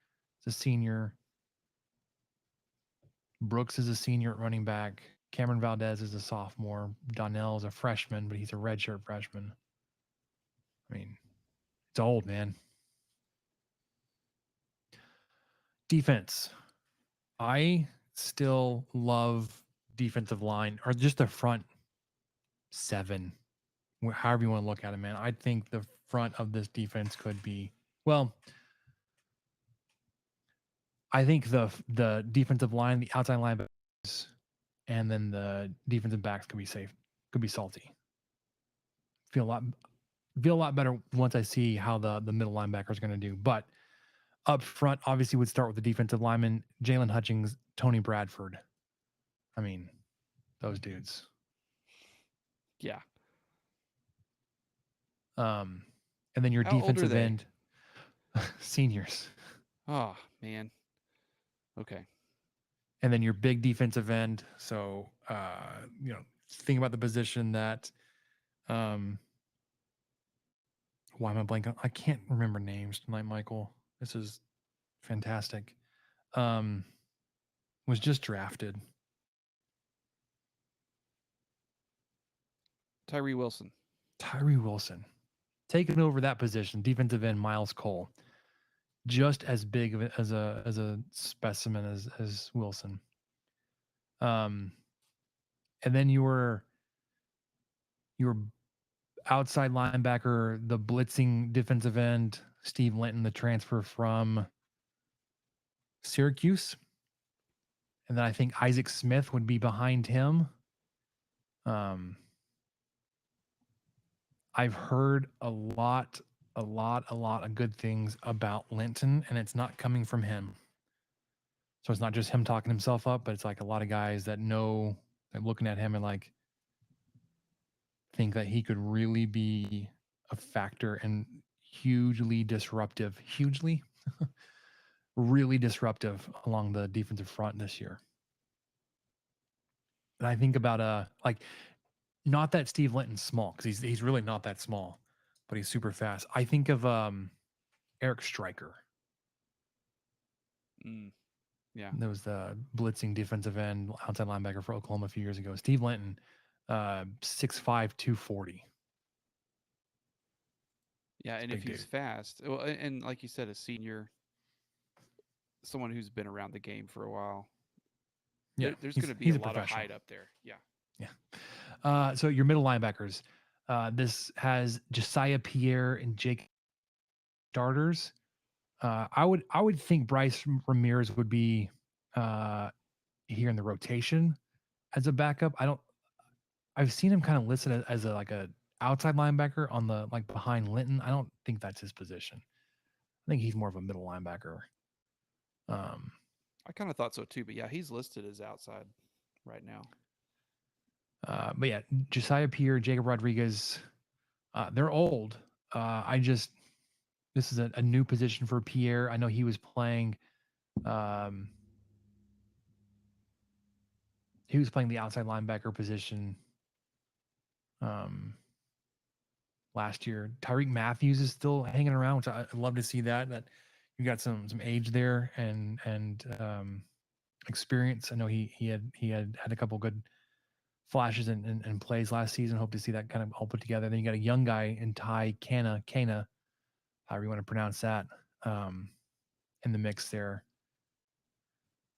is a senior. Brooks is a senior at running back. Cameron Valdez is a sophomore. Donnell is a freshman, but he's a redshirt freshman. I mean, it's old, man. Defense. I still love defensive line, or just the front 7, however you want to look at it, man. I think the front of this defense could be, well, I think the defensive line, the outside linebackers, and then the defensive backs could be safe, could be salty. Feel a lot better once I see how the middle linebacker is going to do. But up front, obviously, would start with the defensive lineman, Jalen Hutchings, Tony Bradford. I mean, those dudes. Yeah. And then your How old are defensive they? end, seniors. Oh, man. Okay. And then your big defensive end. So, think about the position that, why am I blanking? I can't remember names tonight, Michael. This is fantastic. Was just drafted. Tyree Wilson. Taking over that position, defensive end Miles Cole. Just as big of as a specimen as Wilson. And then your outside linebacker, the blitzing defensive end, Steve Linton, the transfer from Syracuse. And then I think Isaac Smith would be behind him. I've heard a lot of good things about Linton, and it's not coming from him. So it's not just him talking himself up, but it's like a lot of guys that know, they're looking at him and like think that he could really be a factor and hugely disruptive, really disruptive along the defensive front this year. And I think about not that Steve Linton's small, because he's really not that small, but he's super fast. I think of Eric Stryker. Yeah. That was the blitzing defensive end, outside linebacker for Oklahoma a few years ago. Steve Linton, 6'5", 240. Yeah, and if he's fast, well, and like you said, a senior, someone who's been around the game for a while. Yeah, there's going to be a lot of height up there. Yeah. Yeah. So your middle linebackers, this has Josiah Pierre and Jake starters. I would think Bryce Ramirez would be here in the rotation as a backup. I've seen him kind of listed as a outside linebacker on the behind Linton. I don't think that's his position. I think he's more of a middle linebacker. I kind of thought so too, but yeah, he's listed as outside right now. But yeah, Josiah Pierre, Jacob Rodriguez, they're old. This is a new position for Pierre. I know he was playing. He was playing the outside linebacker position last year. Tyreek Matthews is still hanging around, which I'd love to see that you got some age there and experience. I know he had a couple good flashes and plays last season. Hope to see that kind of all put together. Then you got a young guy in Ty Kana, however you want to pronounce that, in the mix there.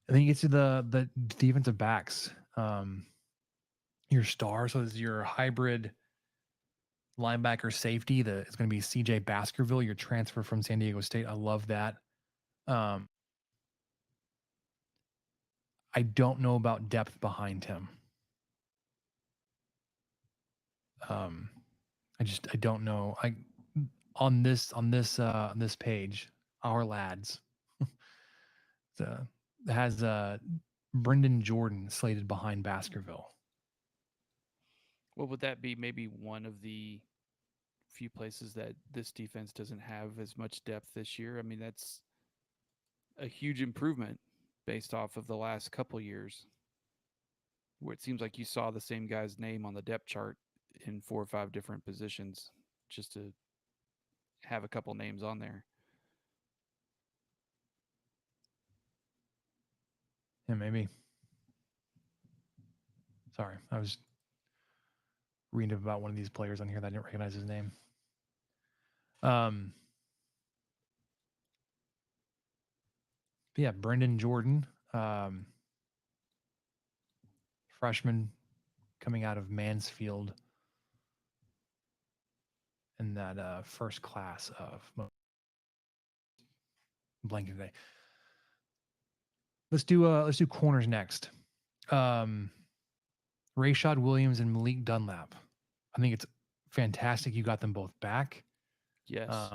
And then you get to the defensive backs. Your star, so this is your hybrid linebacker safety. It's going to be CJ Baskerville, your transfer from San Diego State. I love that. I don't know about depth behind him. I don't know. On this page, our lads has Brendan Jordan slated behind Baskerville. Well, would that be maybe one of the few places that this defense doesn't have as much depth this year? I mean, that's a huge improvement based off of the last couple years, where it seems like you saw the same guy's name on the depth chart in 4 or 5 different positions just to have a couple names on there. Yeah, maybe. Sorry, I was reading about one of these players on here that I didn't recognize his name. Yeah, Brendan Jordan, freshman coming out of Mansfield in that first class of blanking today. Let's do corners next. Rayshad Williams and Malik Dunlap. I think it's fantastic you got them both back. Yes.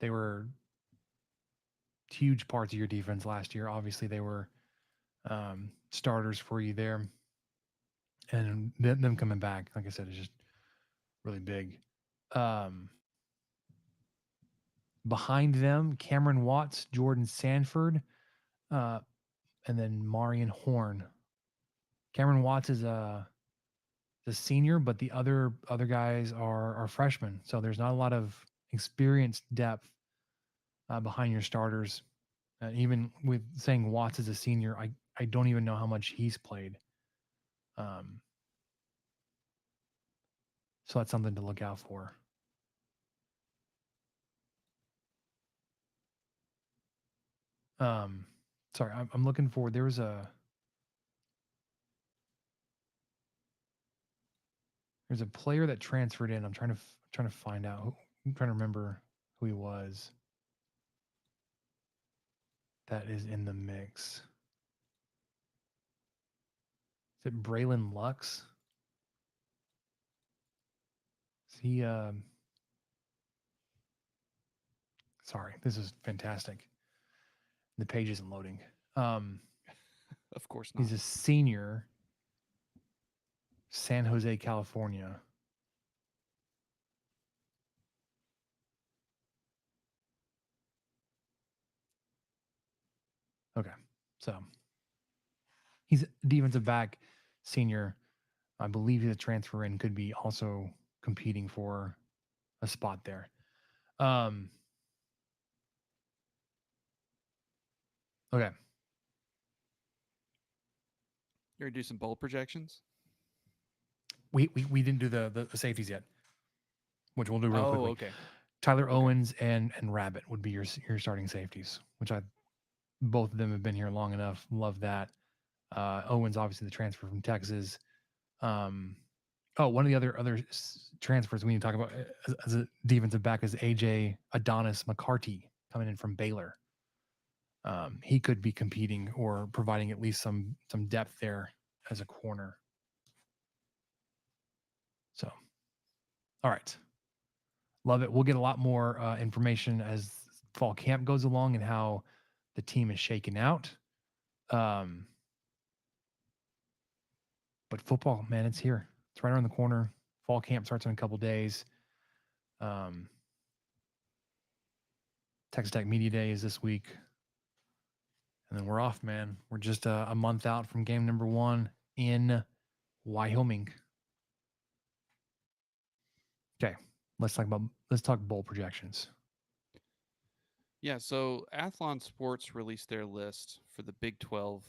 They were huge parts of your defense last year. Obviously, they were starters for you there. And them coming back, like I said, is just really big. Behind them, Cameron Watts, Jordan Sanford, and then Marion Horn. Cameron Watts is a senior, but the other guys are freshmen. So there's not a lot of experienced depth behind your starters. Even with saying Watts is a senior, I don't even know how much he's played. So that's something to look out for. Sorry, I'm looking for. There's a player that transferred in. I'm trying to find out. I'm trying to remember who he was. That is in the mix. Is it Braylon Lux? Is he? Sorry, this is fantastic. The page isn't loading. Of course not. He's a senior. San Jose, California. Okay, so he's a defensive back, senior. I believe he's a transfer in, could be also competing for a spot there. Okay. You're gonna do some bowl projections? We didn't do the safeties yet, which we'll do real quickly. Okay. Tyler Owens and Rabbit would be your starting safeties, which both of them have been here long enough. Love that. Owens, obviously the transfer from Texas. One of the other transfers we need to talk about as a defensive back is AJ Adonis McCarty coming in from Baylor. He could be competing or providing at least some depth there as a corner. So, all right. Love it. We'll get a lot more information as fall camp goes along and how the team is shaken out. But football, man, it's here. It's right around the corner. Fall camp starts in a couple days. Texas Tech Media Day is this week. And then we're off, man. We're just a month out from game number 1 in Wyoming. Okay, let's talk bowl projections. Yeah, so Athlon Sports released their list for the Big 12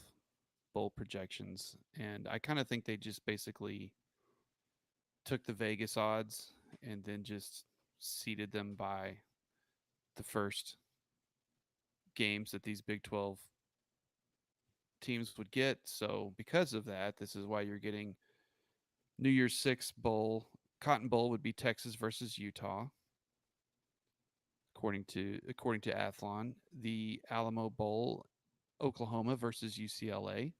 bowl projections, and I kind of think they just basically took the Vegas odds and then just seeded them by the first games that these Big 12 teams would get. So because of that, this is why you're getting New Year's Six Bowl Cotton Bowl would be Texas versus Utah, according to Athlon. The Alamo Bowl, Oklahoma versus UCLA.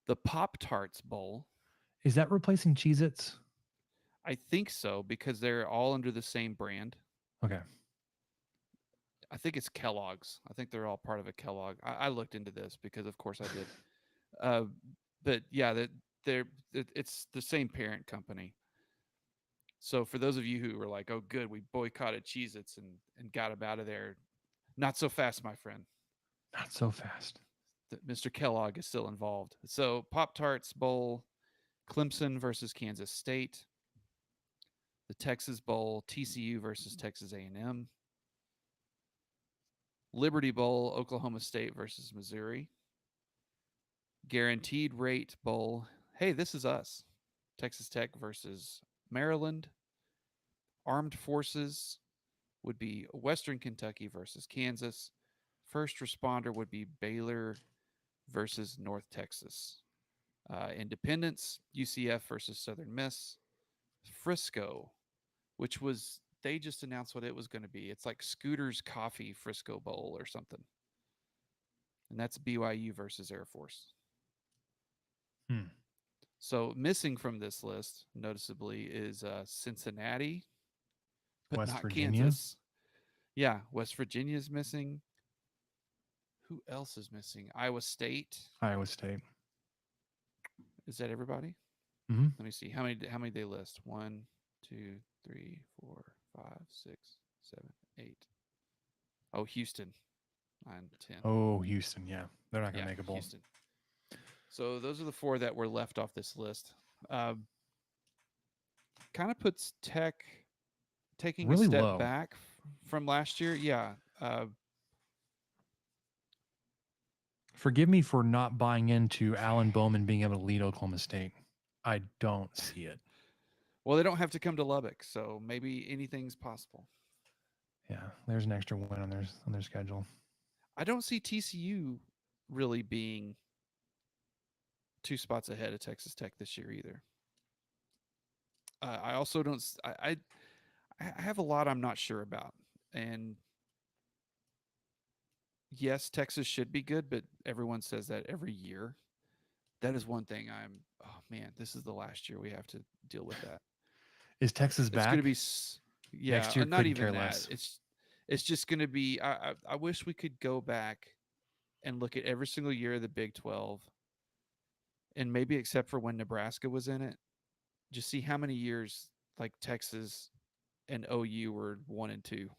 The Pop-Tarts Bowl. Is that replacing Cheez-Its? I think so, because they're all under the same brand. Okay. I think it's Kellogg's. I think they're all part of a Kellogg. I looked into this because, of course, I did. But yeah, it's the same parent company. So for those of you who were like, "Oh, good, we boycotted Cheez-Its and got them out of there," not so fast, my friend. Not so fast. Mr. Kellogg is still involved. So Pop-Tarts Bowl, Clemson versus Kansas State. The Texas Bowl, TCU versus Texas A&M. Liberty Bowl, Oklahoma State versus Missouri. Guaranteed Rate Bowl. Hey, this is us. Texas Tech versus Maryland. Armed Forces would be Western Kentucky versus Kansas. First Responder would be Baylor versus North Texas. Independence, UCF versus Southern Miss. Frisco, which was, they just announced what it was going to be. It's like Scooter's Coffee Frisco Bowl or something. And that's BYU versus Air Force. So missing from this list, noticeably, is Cincinnati, but West not Virginia? Kansas. Yeah, West Virginia is missing. Who else is missing? Iowa State. Iowa State. Is that everybody? Mm-hmm. Let me see. How many they list? 1, 2, 3, 4, 5, 6, 7, 8. Oh, Houston. 9, 10. Oh, Houston. Yeah. They're not going to Yeah, make a bowl. Houston. So those are the 4 that were left off this list. Kind of puts Tech taking Really a step low. back from last year. Yeah. Forgive me for not buying into Alan Bowman being able to lead Oklahoma State. I don't see it. Well, they don't have to come to Lubbock, so maybe anything's possible. Yeah, there's an extra win on their schedule. I don't see TCU really being 2 spots ahead of Texas Tech this year either. I also don't. I have a lot I'm not sure about, and yes, Texas should be good, but everyone says that every year. That is one thing oh man, this is the last year we have to deal with that. Is Texas back? It's going to be, yeah, Next year, not couldn't even care that. less. It's just going to be, I wish we could go back and look at every single year of the Big 12, and maybe except for when Nebraska was in it, just see how many years like Texas and OU were 1 and 2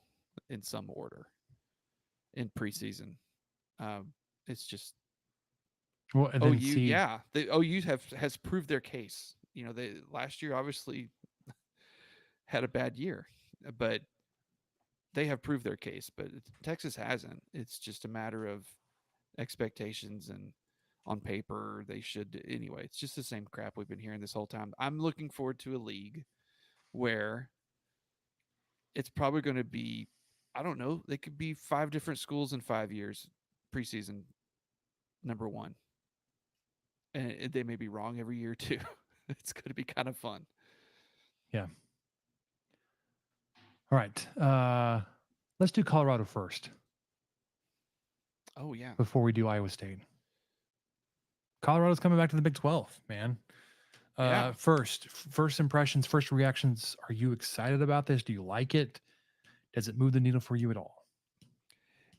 in some order in preseason. It's just Well, and then OU, see, yeah, the OU has proved their case. You know, they last year obviously had a bad year, but they have proved their case. But Texas hasn't. It's just a matter of expectations, and on paper they should anyway. It's just the same crap we've been hearing this whole time. I'm looking forward to a league where it's probably going to be, I don't know, they could be 5 different schools in 5 years preseason number 1. And they may be wrong every year too. It's going to be kind of fun. Yeah. All right. Let's do Colorado first Oh yeah. before we do Iowa State. Colorado's coming back to the Big 12, man. Yeah. First impressions, first reactions. Are you excited about this? Do you like it? Does it move the needle for you at all?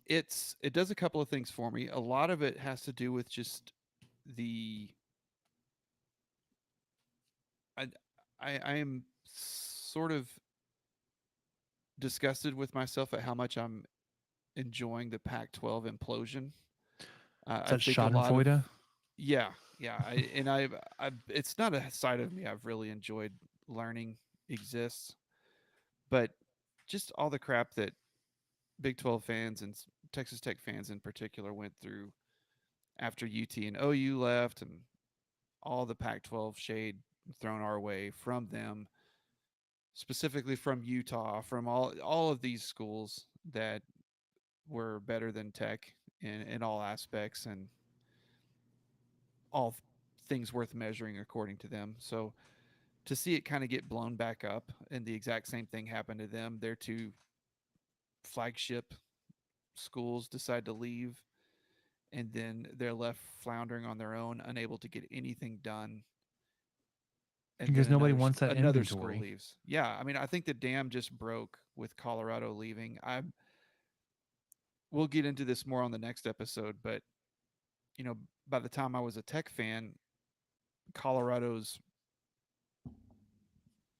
It does a couple of things for me. A lot of it has to do with just I am sort of disgusted with myself at how much I'm enjoying the Pac-12 implosion. Is that Schadenfreude? Yeah. It's not a side of me I've really enjoyed learning exists, but just all the crap that Big 12 fans and Texas Tech fans in particular went through after UT and OU left, and all the Pac-12 shade thrown our way from them, specifically from Utah, from all of these schools that were better than Tech in all aspects and all things worth measuring according to them. So to see it kind of get blown back up, and the exact same thing happened to them. Their two flagship schools decide to leave, and then they're left floundering on their own, unable to get anything done. And Because then nobody wants that another school inventory. leaves. Yeah, I mean, I think the dam just broke with Colorado leaving. We'll get into this more on the next episode, but by the time I was a Tech fan, Colorado's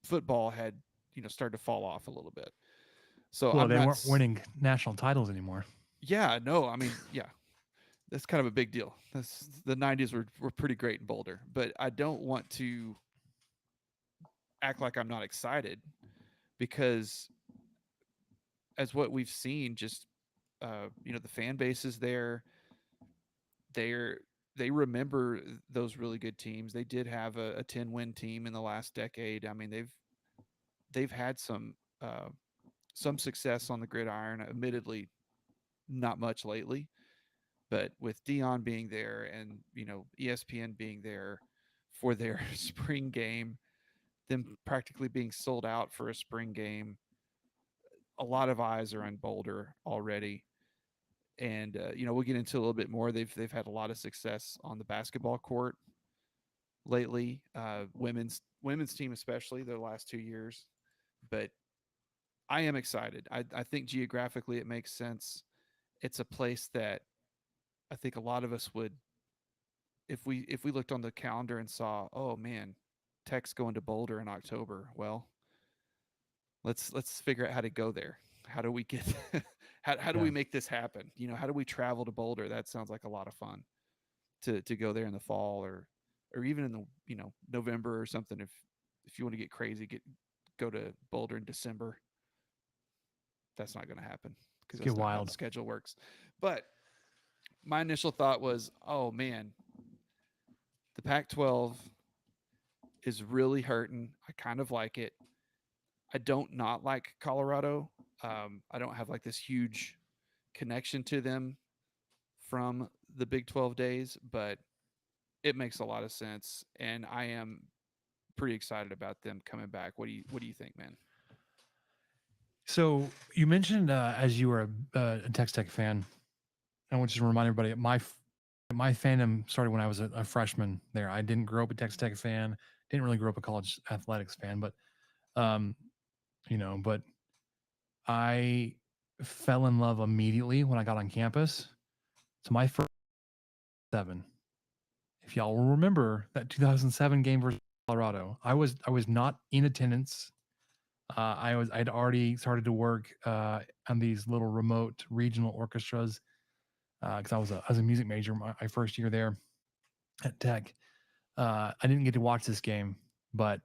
football had started to fall off a little bit. So Well, they weren't winning national titles anymore. Yeah, no, I mean, yeah, that's kind of a big deal. The 90s were pretty great in Boulder, but I don't want to act like I'm not excited, because as what we've seen, just the fan base is there. They remember those really good teams. They did have a 10-win team in the last decade. I mean, they've had some success on the gridiron, admittedly not much lately, but with Dion being there and ESPN being there for their spring game, them practically being sold out for a spring game, a lot of eyes are on Boulder already. And we'll get into a little bit more. They've had a lot of success on the basketball court lately, women's team especially the last 2 years. But I am excited. I think geographically it makes sense. It's a place that I think a lot of us would, if we looked on the calendar and saw, oh man, Tech's going to Boulder in October. Well, let's figure out how to go there. How do we get how do we make this happen? How do we travel to Boulder? That sounds like a lot of fun to go there in the fall or even in the November or something. If you want to get crazy, go to Boulder in December. That's not going to happen because that's not how the schedule works. But my initial thought was, oh man, the Pac-12 is really hurting. I kind of like it. I don't not like Colorado. I don't have like this huge connection to them from the Big 12 days, but it makes a lot of sense, and I am pretty excited about them coming back. What do you think, man? So you mentioned as you were a Texas Tech fan, I want you to remind everybody my fandom started when I was a freshman there. I didn't grow up a Texas Tech fan, didn't really grow up a college athletics fan, but but I fell in love immediately when I got on campus. So my first 7, if y'all will remember that 2007 game versus Colorado, I was not in attendance. I'd already started to work on these little remote regional orchestras because I was a music major my first year there at Tech. I didn't get to watch this game, but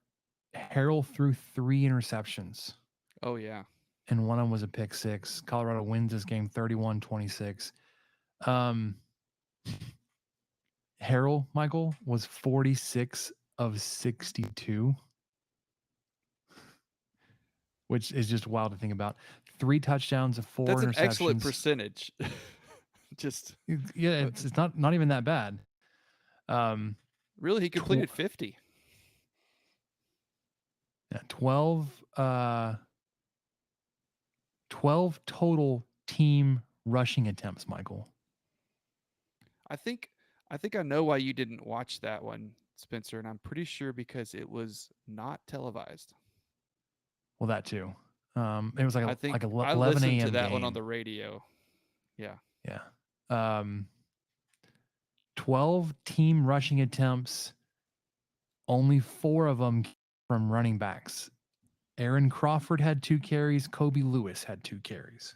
Harrell threw 3 interceptions. Oh yeah. And one of them was a pick 6. Colorado wins this game 31-26. Harrell, Michael, was 46 of 62, which is just wild to think about. 3 touchdowns, 4 interceptions. That's an excellent percentage. It's not even that bad. Really, he completed 50. Yeah, 12 total team rushing attempts, Michael. I think I know why you didn't watch that one, Spencer, and I'm pretty sure because it was not televised. Well, that too. It was like 11 a.m. I listened to that game. one on the radio. Yeah. Yeah. 12 team rushing attempts, only 4 of them from running backs. Aaron Crawford had 2 carries. Kobe Lewis had 2 carries.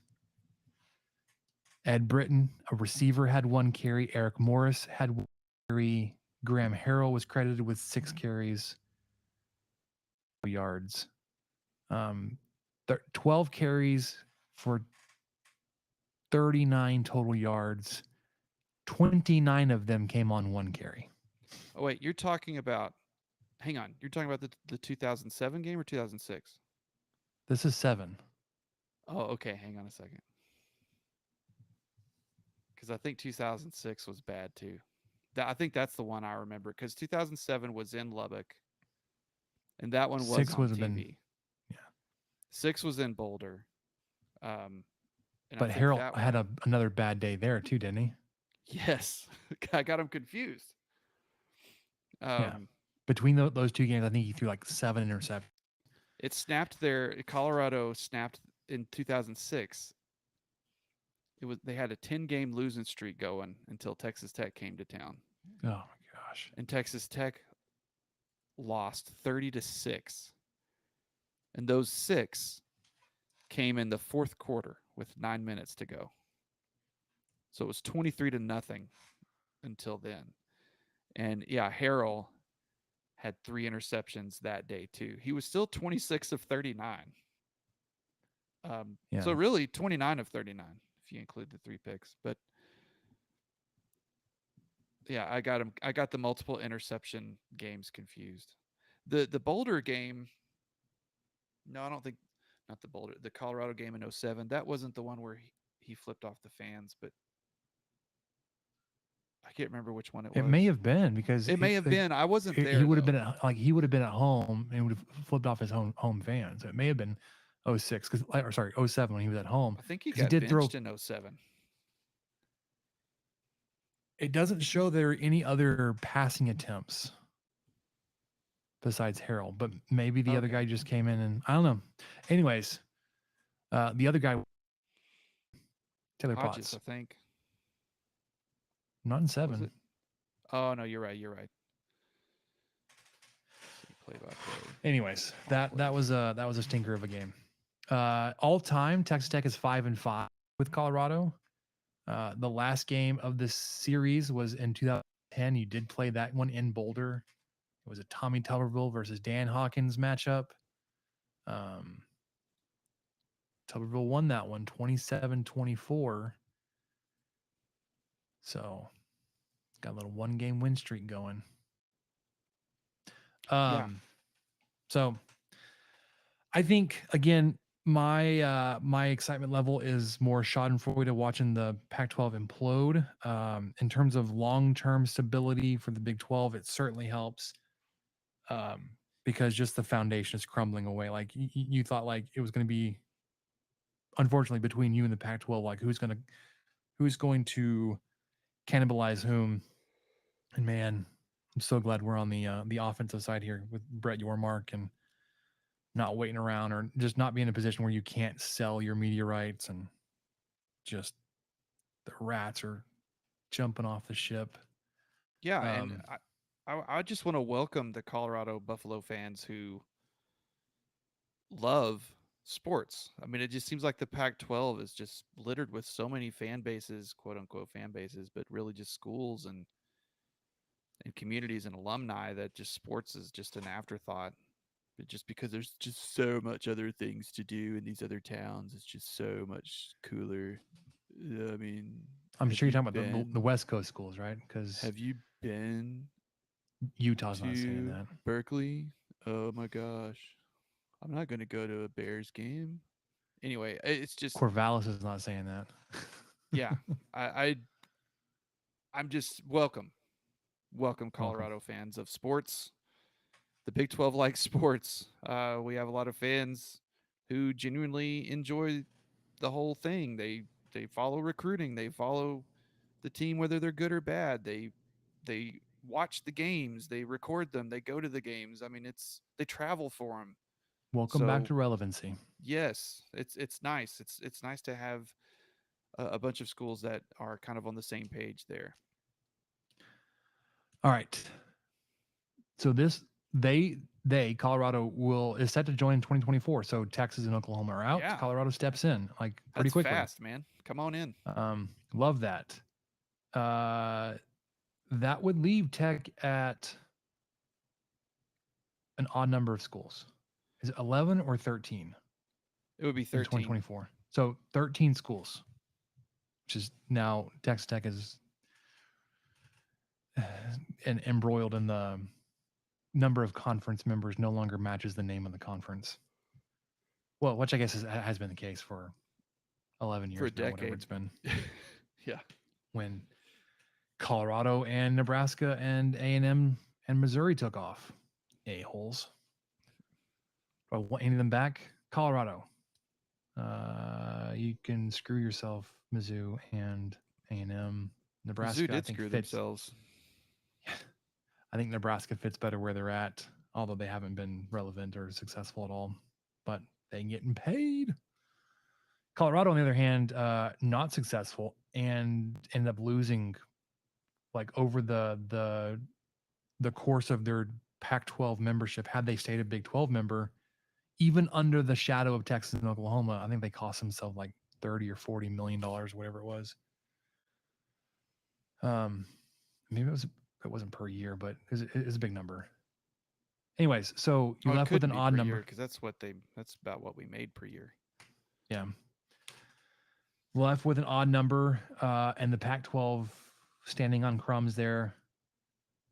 Ed Britton, a receiver, had 1 carry. Eric Morris had 1 carry. Graham Harrell was credited with 6 carries. Yards. 12 carries for 39 total yards. 29 of them came on 1 carry. Oh wait, you're talking about? Hang on, you're talking about the 2007 game or 2006? This is 7. Oh, okay. Hang on a second, because I think 2006 was bad too. I think that's the one I remember because 2007 was in Lubbock, And that one was 6 on would have TV. been, yeah. 6 was in Boulder. And I But think Harold that had one, another bad day there too, didn't he? yes, I got him confused. Yeah. Between those two games, I think he threw like 7 interceptions. It snapped there. Colorado snapped in 2006. They had a 10-game losing streak going until Texas Tech came to town. Oh my gosh. And Texas Tech lost 30-6. And those 6 came in the fourth quarter with 9 minutes to go. So it was 23-0 until then. And yeah, Harrell had 3 interceptions that day too. He was still 26 of 39. Yeah. So really 29 of 39 if you include the 3 picks. But yeah, I got the multiple interception games confused. The Boulder game, no, I don't think, not the Boulder, the Colorado game in 07. That wasn't the one where he flipped off the fans, but I can't remember which one it was. It may have been, because It may have been. I wasn't there. He would have been he would have been at home and would have flipped off his home fans. So it may have been 06, or sorry, 07 when he was at home. I think he 'cause got did benched in 07. It doesn't show there are any other passing attempts besides Harold, but maybe the other Okay. guy just came in and I don't know. Anyways, the other guy, Taylor Hodges, Potts, I think. not in Was 7. it? Oh no, you're right. You're right. Play by play. Anyways, that was a stinker of a game. All time, Texas Tech is 5-5 with Colorado. The last game of this series was in 2010. You did play that one in Boulder. It was a Tommy Tuberville versus Dan Hawkins matchup. Tuberville won that one 27-24. So got a little 1-game win streak going. So I think, again, my excitement level is more schadenfreude watching the Pac-12 implode. In terms of long-term stability for the Big 12, it certainly helps, because just the foundation is crumbling away. Like you thought, like it was going to be, unfortunately, between you and the Pac-12, like who's going to cannibalize whom. And man, I'm so glad we're on the offensive side here with Brett Yormark and not waiting around, or just not be in a position where you can't sell your media rights, and just the rats are jumping off the ship. Yeah, and I just want to welcome the Colorado Buffalo fans who love sports. I mean, it just seems like the Pac-12 is just littered with so many fan bases, quote unquote fan bases, but really just schools and communities and alumni that just sports is just an afterthought. But just because there's just so much other things to do in these other towns, it's just so much cooler. I mean, I'm sure you're talking about the West Coast schools, right? Because have you been Utah's not saying to that. Berkeley? Oh my gosh, I'm not going to go to a Bears game. Anyway, it's just Corvallis is not saying that. yeah. I'm just welcome Colorado fans of sports. The Big 12 likes sports. We have a lot of fans who genuinely enjoy the whole thing. They follow recruiting. They follow the team whether they're good or bad. They watch the games. They record them. They go to the games. I mean, they travel for them. Welcome back to relevancy. Yes, it's nice. It's nice to have a bunch of schools that are kind of on the same page there. All right. So Colorado is set to join in 2024. So Texas and Oklahoma are out. Yeah. Colorado steps in like pretty That's quickly. fast, man. Come on in. Love that. That would leave Tech at an odd number of schools. Is it 11 or 13? It would be 13. 2024. So 13 schools, which is now Texas Tech is embroiled in the number of conference members no longer matches the name of the conference. Well, which I guess has been the case for 11 years. For a now, whatever decade. it's been. Yeah. When Colorado and Nebraska and A&M and Missouri took off. A-holes. But any of them back? Colorado. You can screw yourself, Mizzou and A&M. Nebraska, Mizzou I did think screw fits. themselves. I think Nebraska fits better where they're at, although they haven't been relevant or successful at all. But they're getting paid. Colorado, on the other hand, not successful and ended up losing, like over the course of their Pac-12 membership. Had they stayed a Big 12 member, even under the shadow of Texas and Oklahoma, I think they cost themselves like $30 or $40 million, whatever it was. Maybe it wasn't per year, but it was a big number. Anyways, so you're left with an odd number because that's about what we made per year. Yeah. Left with an odd number, and the Pac-12 standing on crumbs there.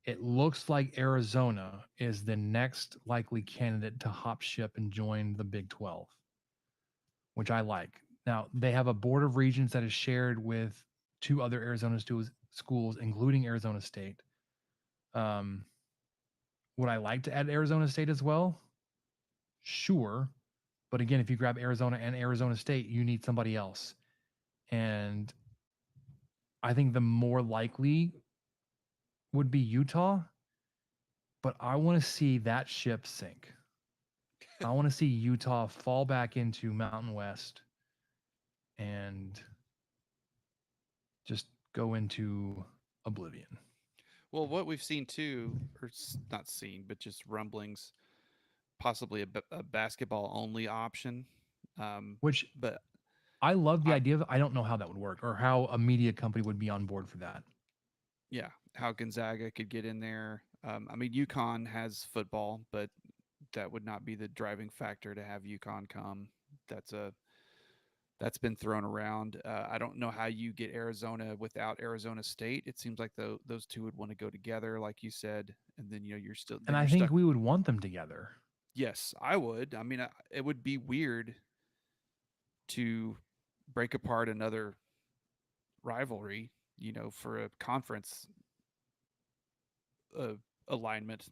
It looks like Arizona is the next likely candidate to hop ship and join the Big 12, which I like. Now, they have a board of regents that is shared with 2 other Arizona schools, including Arizona State. Would I like to add Arizona State as well? Sure. But again, if you grab Arizona and Arizona State, you need somebody else. And I think the more likely would be Utah, but I want to see that ship sink. I want to see Utah fall back into Mountain West and just go into oblivion. Well, what we've seen too, or not seen, but just rumblings, possibly a basketball only option. But I love the idea of it. I don't know how that would work or how a media company would be on board for that. Yeah, how Gonzaga could get in there. I mean, UConn has football, but that would not be the driving factor to have UConn come. That's been thrown around. I don't know how you get Arizona without Arizona State. It seems like those two would want to go together, like you said, and then you're still. And I think we would want them together. Yes, I would. I mean, it would be weird to break apart another rivalry, for a conference alignment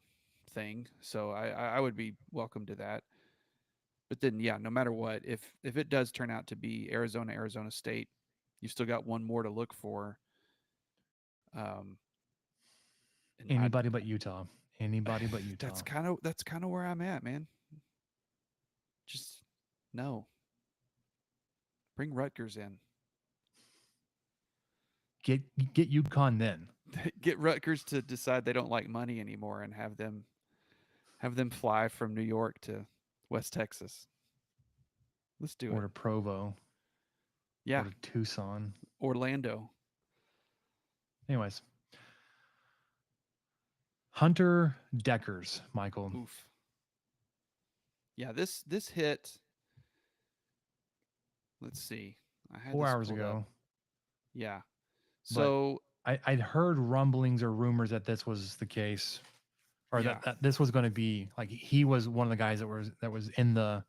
thing. So I would be welcome to that. But then, yeah, no matter what, if it does turn out to be Arizona State, you've still got one more to look for. Anybody but Utah. Anybody but Utah. That's kind of where I'm at, man. Just no. Bring Rutgers in. Get UConn then. Get Rutgers to decide they don't like money anymore and have them fly from New York to West Texas. Let's do it. Or to Provo. Yeah. Or to Tucson. Orlando. Anyways. Hunter Dekkers, Michael. Oof. Yeah, this hit. Let's see. I had 4 hours ago. Up. Yeah. So I'd heard rumblings or rumors that this was the case, or that this was going to be like he was one of the guys that was in the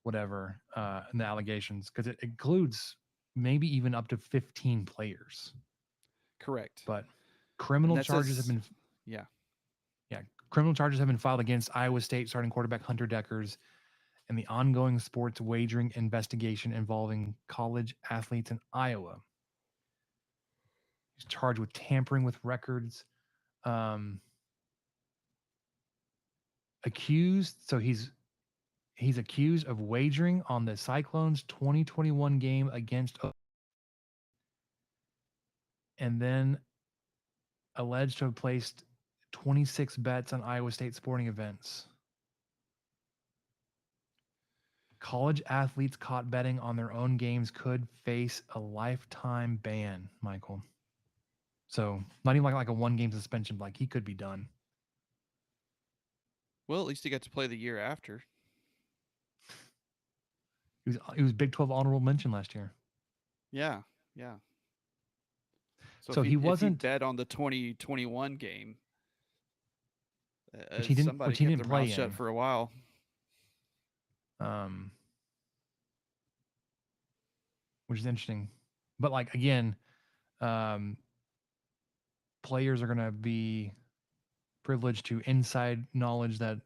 whatever in the allegations, because it includes maybe even up to 15 players. Correct. But criminal charges have been criminal charges have been filed against Iowa State starting quarterback Hunter Dekkers and the ongoing sports wagering investigation involving college athletes in Iowa. He's charged with tampering with records. He's accused of wagering on the Cyclones 2021 game against, and then alleged to have placed 26 bets on Iowa State sporting events. College athletes caught betting on their own games could face a lifetime ban, Michael. So not even like a 1-game suspension, like he could be done. Well, at least he got to play the year after. He was Big 12 honorable mention last year. Yeah. So he wasn't if he bet on the 2021 game. Which he didn't play shut for a while. Which is interesting, but like again, players are going to be privileged to inside knowledge that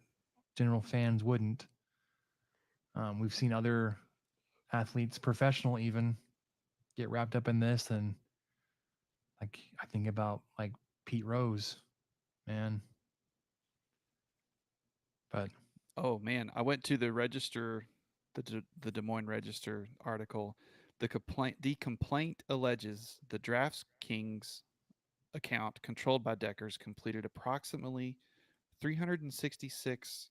general fans wouldn't. We've seen other athletes, professional even, get wrapped up in this, and like I think about like Pete Rose, man. But Oh man, I went to the Register, the Des Moines Register article. The complaint alleges the DraftKings account controlled by Deckers completed approximately 366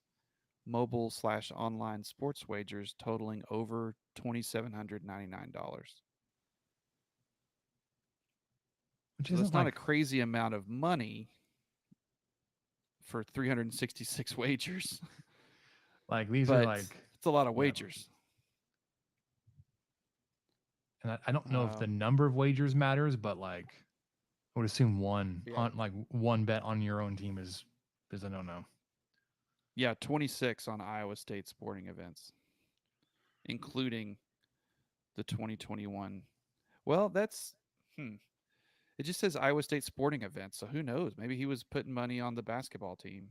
mobile/online sports wagers totaling over $2,799. which So isn't that's not a like crazy amount of money for 366 wagers, like these are but like, it's a lot of yeah. wagers. And I don't know if the Um, number of wagers matters, but like I would assume one Yeah. on like one bet on your own team is a no. Yeah, 26 on Iowa State sporting events, including the 2021. Well, it just says Iowa State sporting events, so who knows? Maybe he was putting money on the basketball team.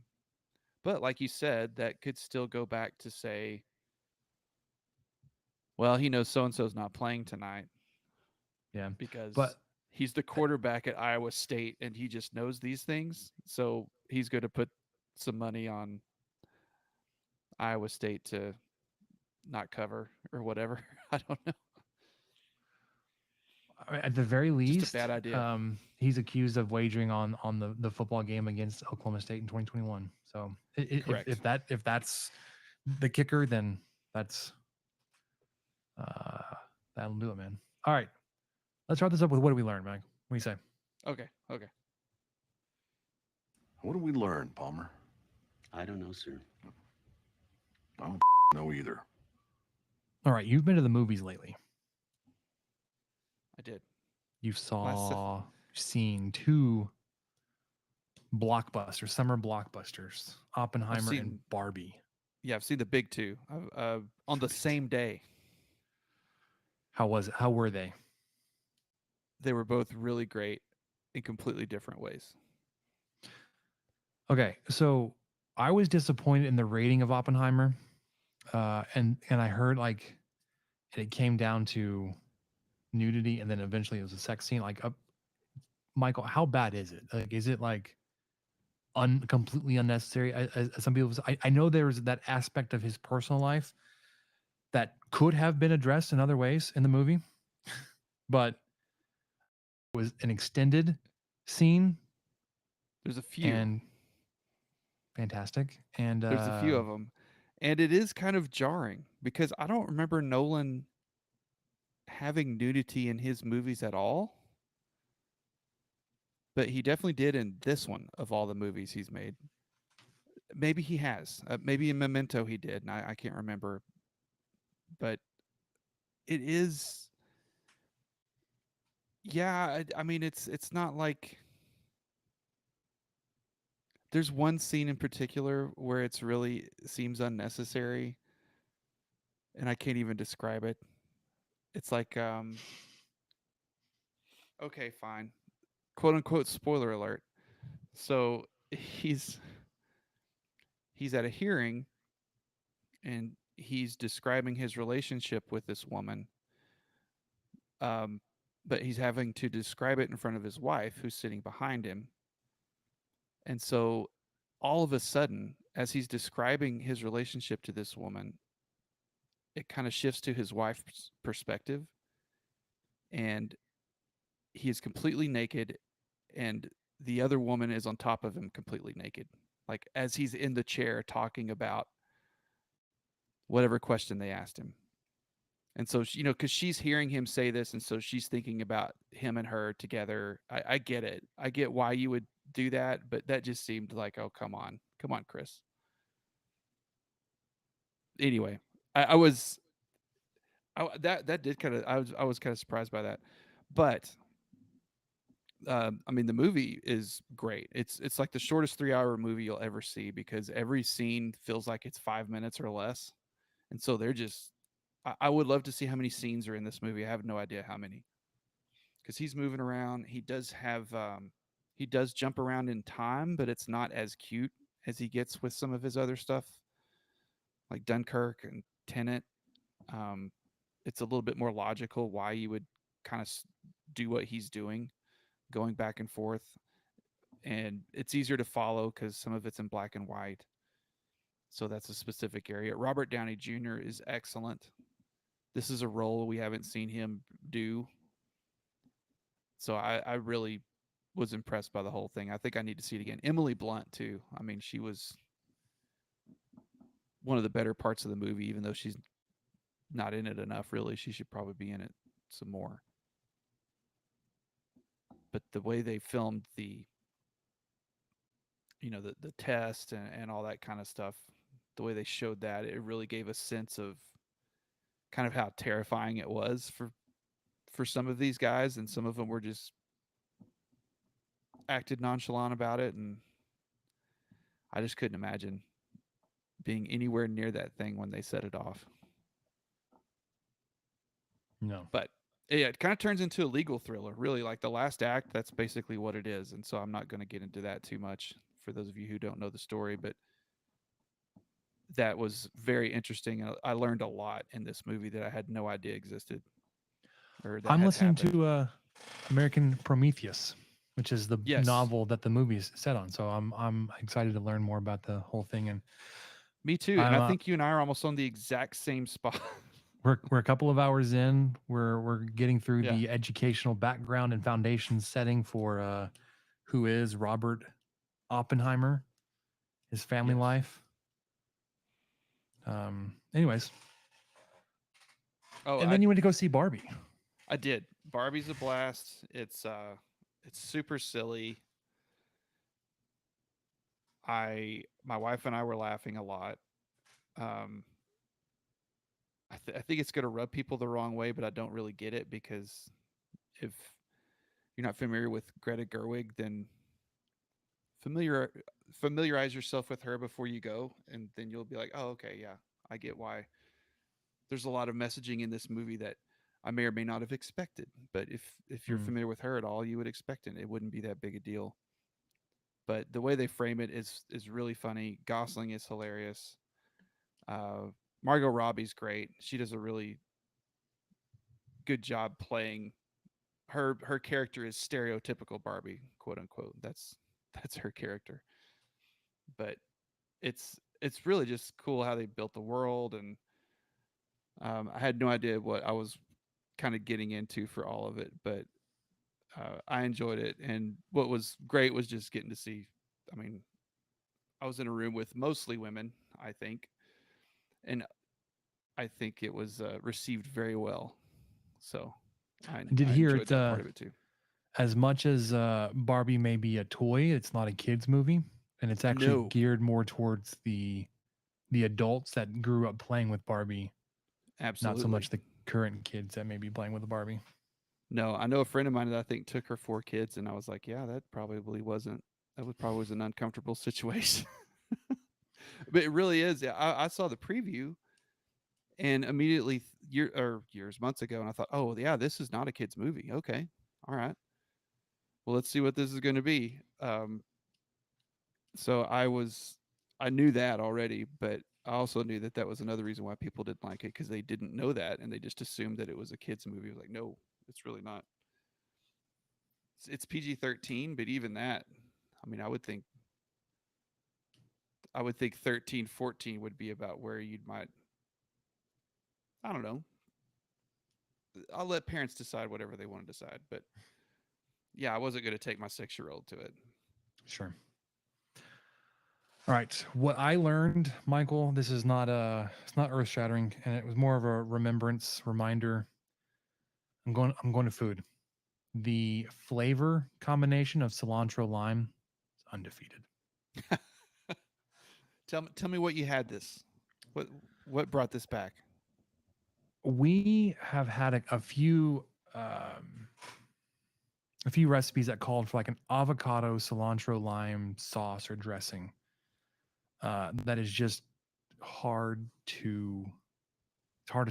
But like you said, that could still go back to say, well, he knows so and so's not playing tonight Yeah. because But he's the quarterback at Iowa State and he just knows these things. So he's going to put some money on Iowa State to not cover or whatever. I don't know. at the very Just least, a bad idea. he's accused of wagering on the football game against Oklahoma State in 2021. So Correct. if that's the kicker, then that's that'll do it, man. All right, let's wrap this up with what did we learn, Mike? What do you say? Okay. What did we learn, Palmer? I don't know, sir. I don't know either. All right, you've been to the movies lately. I did. You've seen two blockbusters, summer blockbusters, Oppenheimer and seen- Barbie. Yeah, I've seen the big two on the same day. How was it? How were they? They were both really great in completely different ways. Okay, so I was disappointed in the rating of Oppenheimer, and I heard like it came down to nudity, and then eventually it was a sex scene. Like, Michael, how bad is it? Like, is it like completely unnecessary? As some people, I know there's that aspect of his personal life that could have been addressed in other ways in the movie, but it was an extended scene There's a few. and fantastic. And There's a few of them. And it is kind of jarring because I don't remember Nolan having nudity in his movies at all. But he definitely did in this one of all the movies he's made. Maybe he has. Maybe in Memento he did, and I can't remember. But it is... Yeah, I mean, it's not like... There's one scene in particular where it's really seems unnecessary, and I can't even describe it. It's like, okay, fine, quote unquote spoiler alert. So he's at a hearing, and he's describing his relationship with this woman. But he's having to describe it in front of his wife, who's sitting behind him. And so all of a sudden, as he's describing his relationship to this woman, it kind of shifts to his wife's perspective. And he is completely naked, and the other woman is on top of him completely naked. Like, as he's in the chair talking about whatever question they asked him. And so, because she's hearing him say this, and so she's thinking about him and her together. I get it. I get why you would do that, but that just seemed like, oh, come on, Chris. Anyway, that did kind of, I was kind of surprised by that, but I mean, the movie is great. It's like the shortest 3-hour movie you'll ever see because every scene feels like it's 5 minutes or less, and so they're just. I would love to see how many scenes are in this movie. I have no idea how many, because he's moving around. He does have he does jump around in time, but it's not as cute as he gets with some of his other stuff, like Dunkirk and Tenet. It's a little bit more logical why you would kind of do what he's doing, going back and forth. And it's easier to follow because some of it's in black and white. So that's a specific area. Robert Downey Jr. is excellent. This is a role we haven't seen him do. So I really was impressed by the whole thing. I think I need to see it again. Emily Blunt, too. I mean, she was one of the better parts of the movie, even though she's not in it enough, really. She should probably be in it some more. But the way they filmed the test and all that kind of stuff, the way they showed that, it really gave a sense of kind of how terrifying it was for some of these guys, and some of them were just acted nonchalant about it, and I just couldn't imagine being anywhere near that thing when they set it off. No. But yeah, it kind of turns into a legal thriller, really. Like the last act, that's basically what it is. And so I'm not going to get into that too much for those of you who don't know the story, but that was very interesting. I learned a lot in this movie that I had no idea existed. I'm listening to American Prometheus, which is the novel that the movie is set on. So I'm excited to learn more about the whole thing. And me too. And I think you and I are almost on the exact same spot. We're a couple of hours in. We're getting through the educational background and foundation setting for who is Robert Oppenheimer, his family life. Anyways. Oh, and then you went to go see Barbie. I did. Barbie's a blast. It's super silly. My wife and I were laughing a lot. I think it's going to rub people the wrong way, but I don't really get it, because if you're not familiar with Greta Gerwig, then familiarize yourself with her before you go, and then you'll be like, oh, okay, yeah, I get why. There's a lot of messaging in this movie that I may or may not have expected, but if you're familiar with her at all, you would expect it. It wouldn't be that big a deal. But the way they frame it is really funny. Gosling is hilarious. Margot Robbie's great. She does a really good job playing her character is stereotypical Barbie, quote unquote. That's her character. But it's really just cool how they built the world, and I had no idea what I was kind of getting into for all of it, but I enjoyed it. And what was great was just getting to see, I mean, I was in a room with mostly women, I think, and I think it was received very well. So I did hear enjoyed it, that part of it too. As much as Barbie may be a toy, it's not a kid's movie, and it's actually geared more towards the adults that grew up playing with Barbie. Absolutely. Not so much the current kids that may be playing with the Barbie. No, I know a friend of mine that I think took her 4 kids, and I was like, yeah, that probably was an uncomfortable situation. But it really is. I saw the preview, and immediately months ago, and I thought, oh yeah, this is not a kid's movie. Okay, all right. Well, let's see what this is going to be. So I knew that already, but I also knew that was another reason why people didn't like it, because they didn't know that, and they just assumed that it was a kid's movie. Like, no, it's really not. It's PG-13, but even that, I mean, I would think 13, 14 would be about where I don't know. I'll let parents decide whatever they want to decide, but yeah, I wasn't going to take my 6-year-old to it. Sure. All right. What I learned, Michael, this is not it's not earth shattering, and it was more of a reminder. I'm going to food. The flavor combination of cilantro lime is undefeated. Tell me what you had this. What brought this back? We have had a few recipes that called for like an avocado cilantro lime sauce or dressing. That is just hard to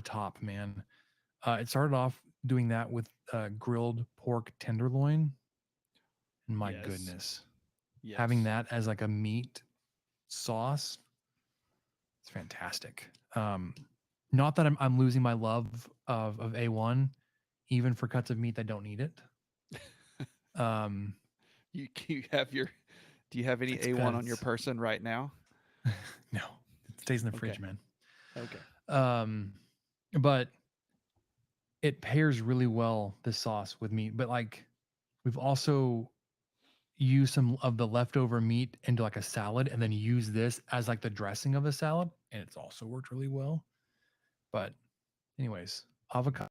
top, man. It started off doing that with grilled pork tenderloin. And my goodness, having that as like a meat sauce, it's fantastic. Not that I'm losing my love of A1, even for cuts of meat that don't need it. You have your. Do you have any It's A1 on your 'cause- person right now? No, it stays in the Okay. fridge, man. Okay. But it pairs really well, this sauce, with meat. But like, we've also used some of the leftover meat into like a salad, and then use this as like the dressing of the salad, and it's also worked really well. But anyways, avocado,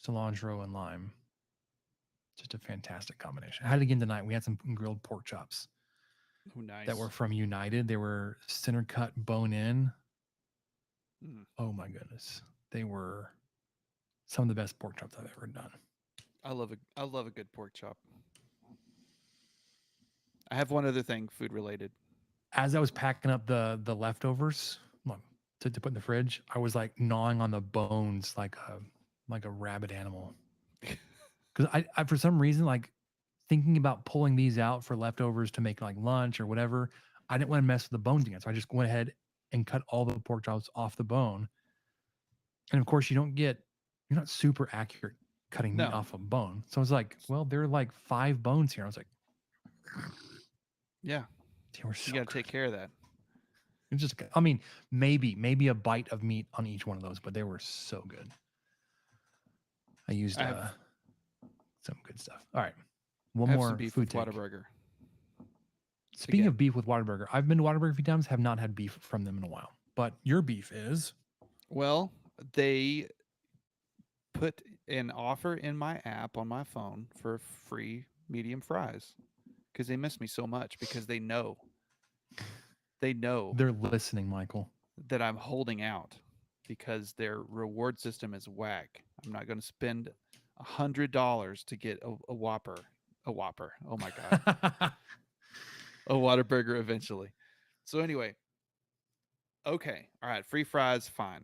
cilantro, and lime, just a fantastic combination. I had it again tonight. We had some grilled pork chops Oh, nice. that were from United. They were center cut, bone in. Mm. Oh my goodness, they were some of the best pork chops I've ever done. I love a good pork chop. I have one other thing, food related. As I was packing up the leftovers to put in the fridge, I was like gnawing on the bones like a rabid animal. Because I for some reason, like thinking about pulling these out for leftovers to make like lunch or whatever, I didn't want to mess with the bones again. So I just went ahead and cut all the pork chops off the bone. And of course, you're not super accurate cutting meat No. off a bone. So I was like, well, there are like 5 bones here. I was like, Yeah, they were so you got to take good. care of that. It's just, I mean, maybe a bite of meat on each one of those, but they were so good. I used I have- some good stuff. All right, I one have more some beef food with take. Whataburger. Speaking Again. of beef with Whataburger, I've been to Whataburger a few times, have not had beef from them in a while. But your beef is Well, they put an offer in my app on my phone for free medium fries because they miss me so much, because they know they're listening, Michael. that I'm holding out because their reward system is whack. I'm not going to spend $100 to get a Whopper. A Whopper. Oh my God. A Whataburger eventually. So anyway, okay. All right. Free fries. Fine.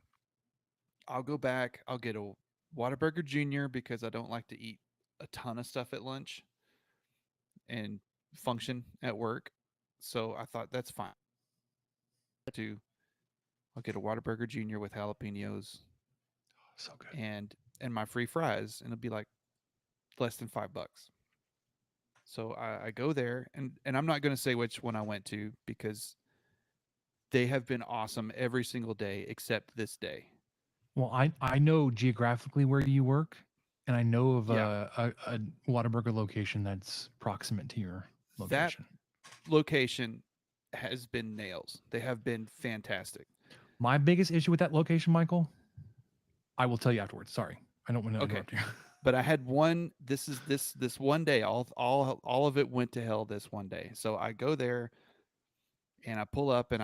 I'll go back. I'll get a Whataburger Junior because I don't like to eat a ton of stuff at lunch and function at work. So I thought that's fine. I'll get a Whataburger Junior with jalapenos So good. and my free fries, and it'll be like less than $5. So I go there, and I'm not going to say which one I went to because they have been awesome every single day except this day. Well, I know geographically where you work, and I know of Yeah. a Whataburger location that's proximate to your location. That location has been nails. They have been fantastic. My biggest issue with that location, Michael, I will tell you afterwards. Sorry, I don't want to Okay. interrupt you. But I had one. This one day. All of it went to hell this one day. So I go there, and I pull up in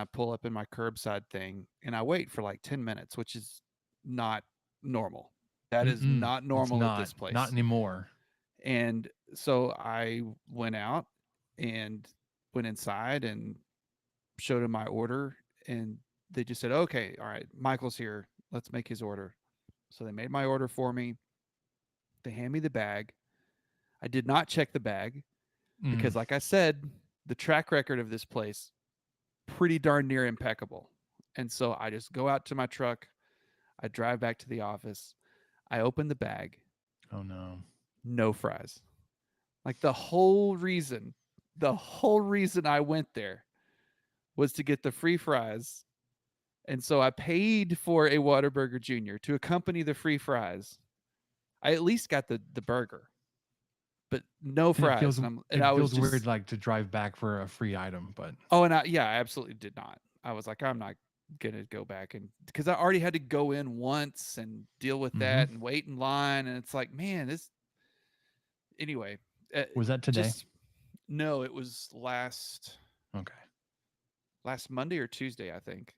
my curbside thing, and I wait for like 10 minutes, which is not normal. That is Mm-mm, not it's normal at not, this place. Not anymore. And so I went out and went inside and showed him my order, and they just said, "Okay, all right, Michael's here. Let's make his order." So they made my order for me. They hand me the bag. I did not check the bag because, like I said, the track record of this place pretty darn near impeccable. And so I just go out to my truck. I drive back to the office. I open the bag. Oh no. No fries. Like the whole reason I went there was to get the free fries. And so I paid for a Whataburger Junior to accompany the free fries. I at least got the burger, but no fries. It feels weird, like to drive back for a free item, but I absolutely did not. I was like, I'm not gonna go back, and because I already had to go in once and deal with that and wait in line, and it's like, man, this. Anyway, was that today? No, it was last Monday or Tuesday, I think.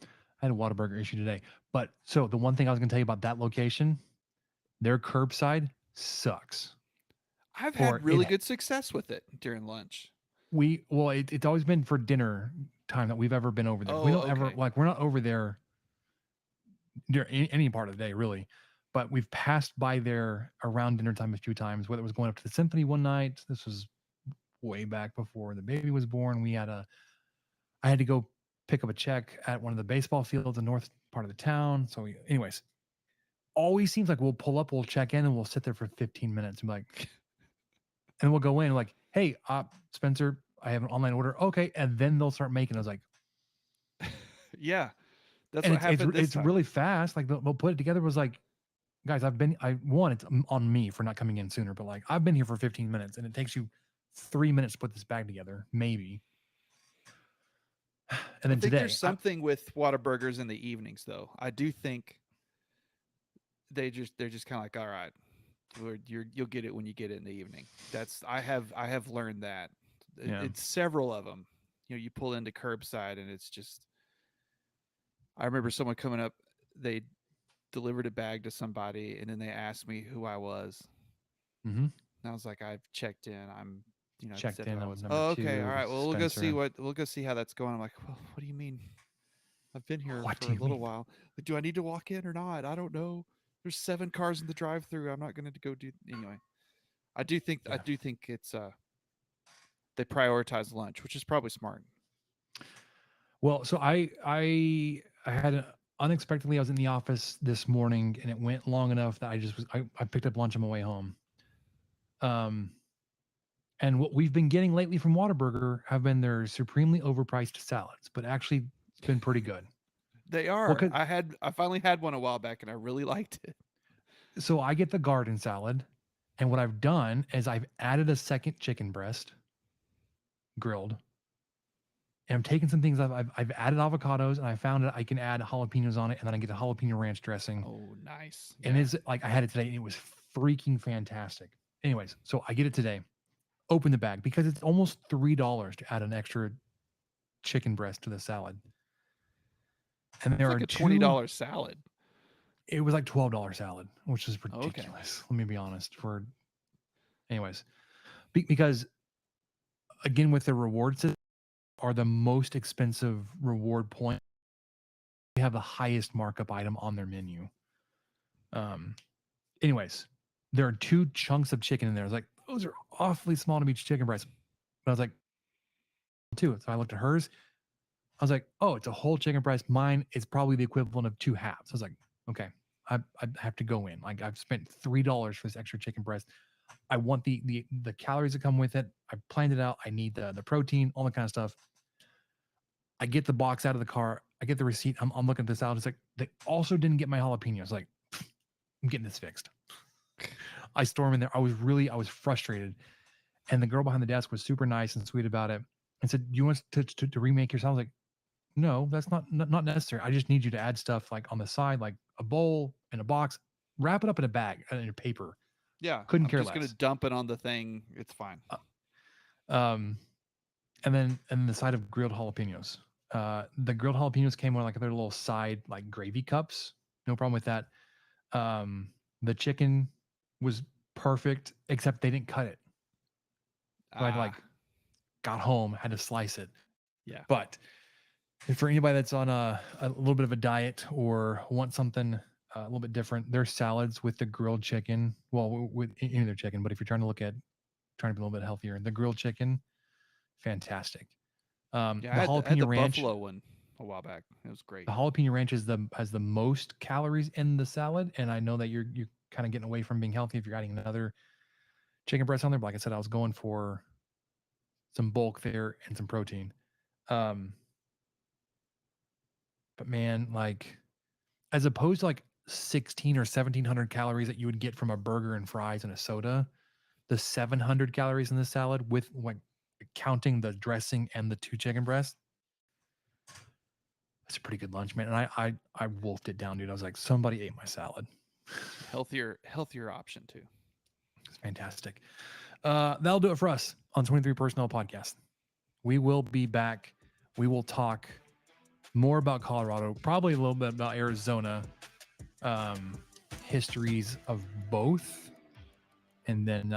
I had a Whataburger issue today. But so the one thing I was going to tell you about that location, their curbside sucks. I've had really good success with it during lunch. It's always been for dinner time that we've ever been over there. We don't ever, like, we're not over there during any part of the day, really. But we've passed by there around dinner time a few times, whether it was going up to the symphony one night. This was way back before the baby was born. I had to go pick up a check at one of the baseball fields in the north part of the town. So anyways, always seems like we'll pull up, we'll check in, and we'll sit there for 15 minutes and be like, and we'll go in like, hey, Spencer, I have an online order. Okay. And then they'll start making. I was like, Yeah, that's and what happened. it's really fast. Like they'll put it together. It was like, guys, it's on me for not coming in sooner, but like I've been here for 15 minutes and it takes you 3 minutes to put this bag together, maybe. And then I think today, there's something with Whataburgers in the evenings, though. I do think they're just kind of like, all right, you'll get it when you get it in the evening. I have learned that. Yeah. It's several of them. You pull into curbside and it's just. I remember someone coming up. They delivered a bag to somebody, and then they asked me who I was. Mm-hmm. And I was like, I've checked in. I'm checked in. Oh, okay, all right. Well, we'll go see how that's going. I'm like, well, what do you mean? I've been here for a little while. Like, do I need to walk in or not? I don't know. There's 7 cars in the drive-through. I'm not going to go do anyway. I do think it's they prioritize lunch, which is probably smart. Well, so I had unexpectedly, I was in the office this morning and it went long enough that I picked up lunch on my way home. And what we've been getting lately from Whataburger have been their supremely overpriced salads, but actually it's been pretty good. They are. Well, I finally had one a while back and I really liked it. So I get the garden salad, and what I've done is I've added a second chicken breast, grilled. And I'm taking some things I've added avocados, and I found that I can add jalapenos on it, and then I get a jalapeno ranch dressing. Oh, nice. And it's like I had it today, and it was freaking fantastic. Anyways, so I get it today. Open the bag because it's almost $3 to add an extra chicken breast to the salad. And there are like a $20 salad. It was like $12 salad, which is ridiculous. Okay. Let me be honest. Anyways, because again, with the reward system, are the most expensive reward point. They have the highest markup item on their menu. Anyways, there are 2 chunks of chicken in there. I was like, those are awfully small to be chicken breasts. But I was like, 2. So I looked at hers. I was like, oh, it's a whole chicken breast. Mine is probably the equivalent of 2 halves. I was like, okay, I have to go in. Like I've spent $3 for this extra chicken breast. I want the calories that come with it. I planned it out. I need the protein, all that kind of stuff. I get the box out of the car. I get the receipt. I'm looking at this out. It's like, they also didn't get my jalapenos. Like, I'm getting this fixed. I storm in there. I was frustrated. And the girl behind the desk was super nice and sweet about it and said, do you want to remake your salad? I was like, no, that's not necessary. I just need you to add stuff like on the side, like a bowl and a box, wrap it up in a bag, in a paper. Yeah. Couldn't care less. I'm just going to dump it on the thing. It's fine. And then the side of grilled jalapenos. The grilled jalapenos came with like their little side, like gravy cups. No problem with that. The chicken was perfect, except they didn't cut it. So I got home, had to slice it. Yeah. But for anybody that's on a little bit of a diet or want something a little bit different, their salads with the grilled chicken, well, with any of their chicken, but if you're trying to be a little bit healthier, the grilled chicken, fantastic. The jalapeno I had the ranch, buffalo one a while back. It was great. The jalapeno ranch has the most calories in the salad, and I know that you're kind of getting away from being healthy if you're adding another chicken breast on there. But like I said, I was going for some bulk there and some protein. But man, like as opposed to like 1,600 or 1,700 calories that you would get from a burger and fries and a soda, the 700 calories in the salad with like counting the dressing and the 2 chicken breasts, that's a pretty good lunch, man. And I wolfed it down, dude. I was like, somebody ate my salad. Healthier option too. It's fantastic. That'll do it for us on 23 Personnel Podcast. We will be back. We will talk more about Colorado, probably a little bit about Arizona, histories of both, and then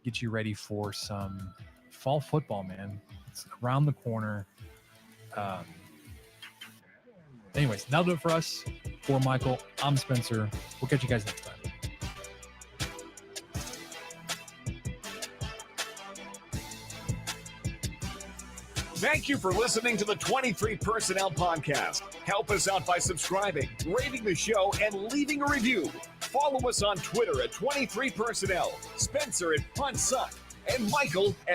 get you ready for some fall football, man. It's around the corner. Anyways, that'll do it for us. For Michael, I'm Spencer. We'll catch you guys next time. Thank you for listening to the 23 Personnel Podcast. Help us out by subscribing, rating the show, and leaving a review. Follow us on Twitter at 23 Personnel, Spencer at Punt Suck, and Michael at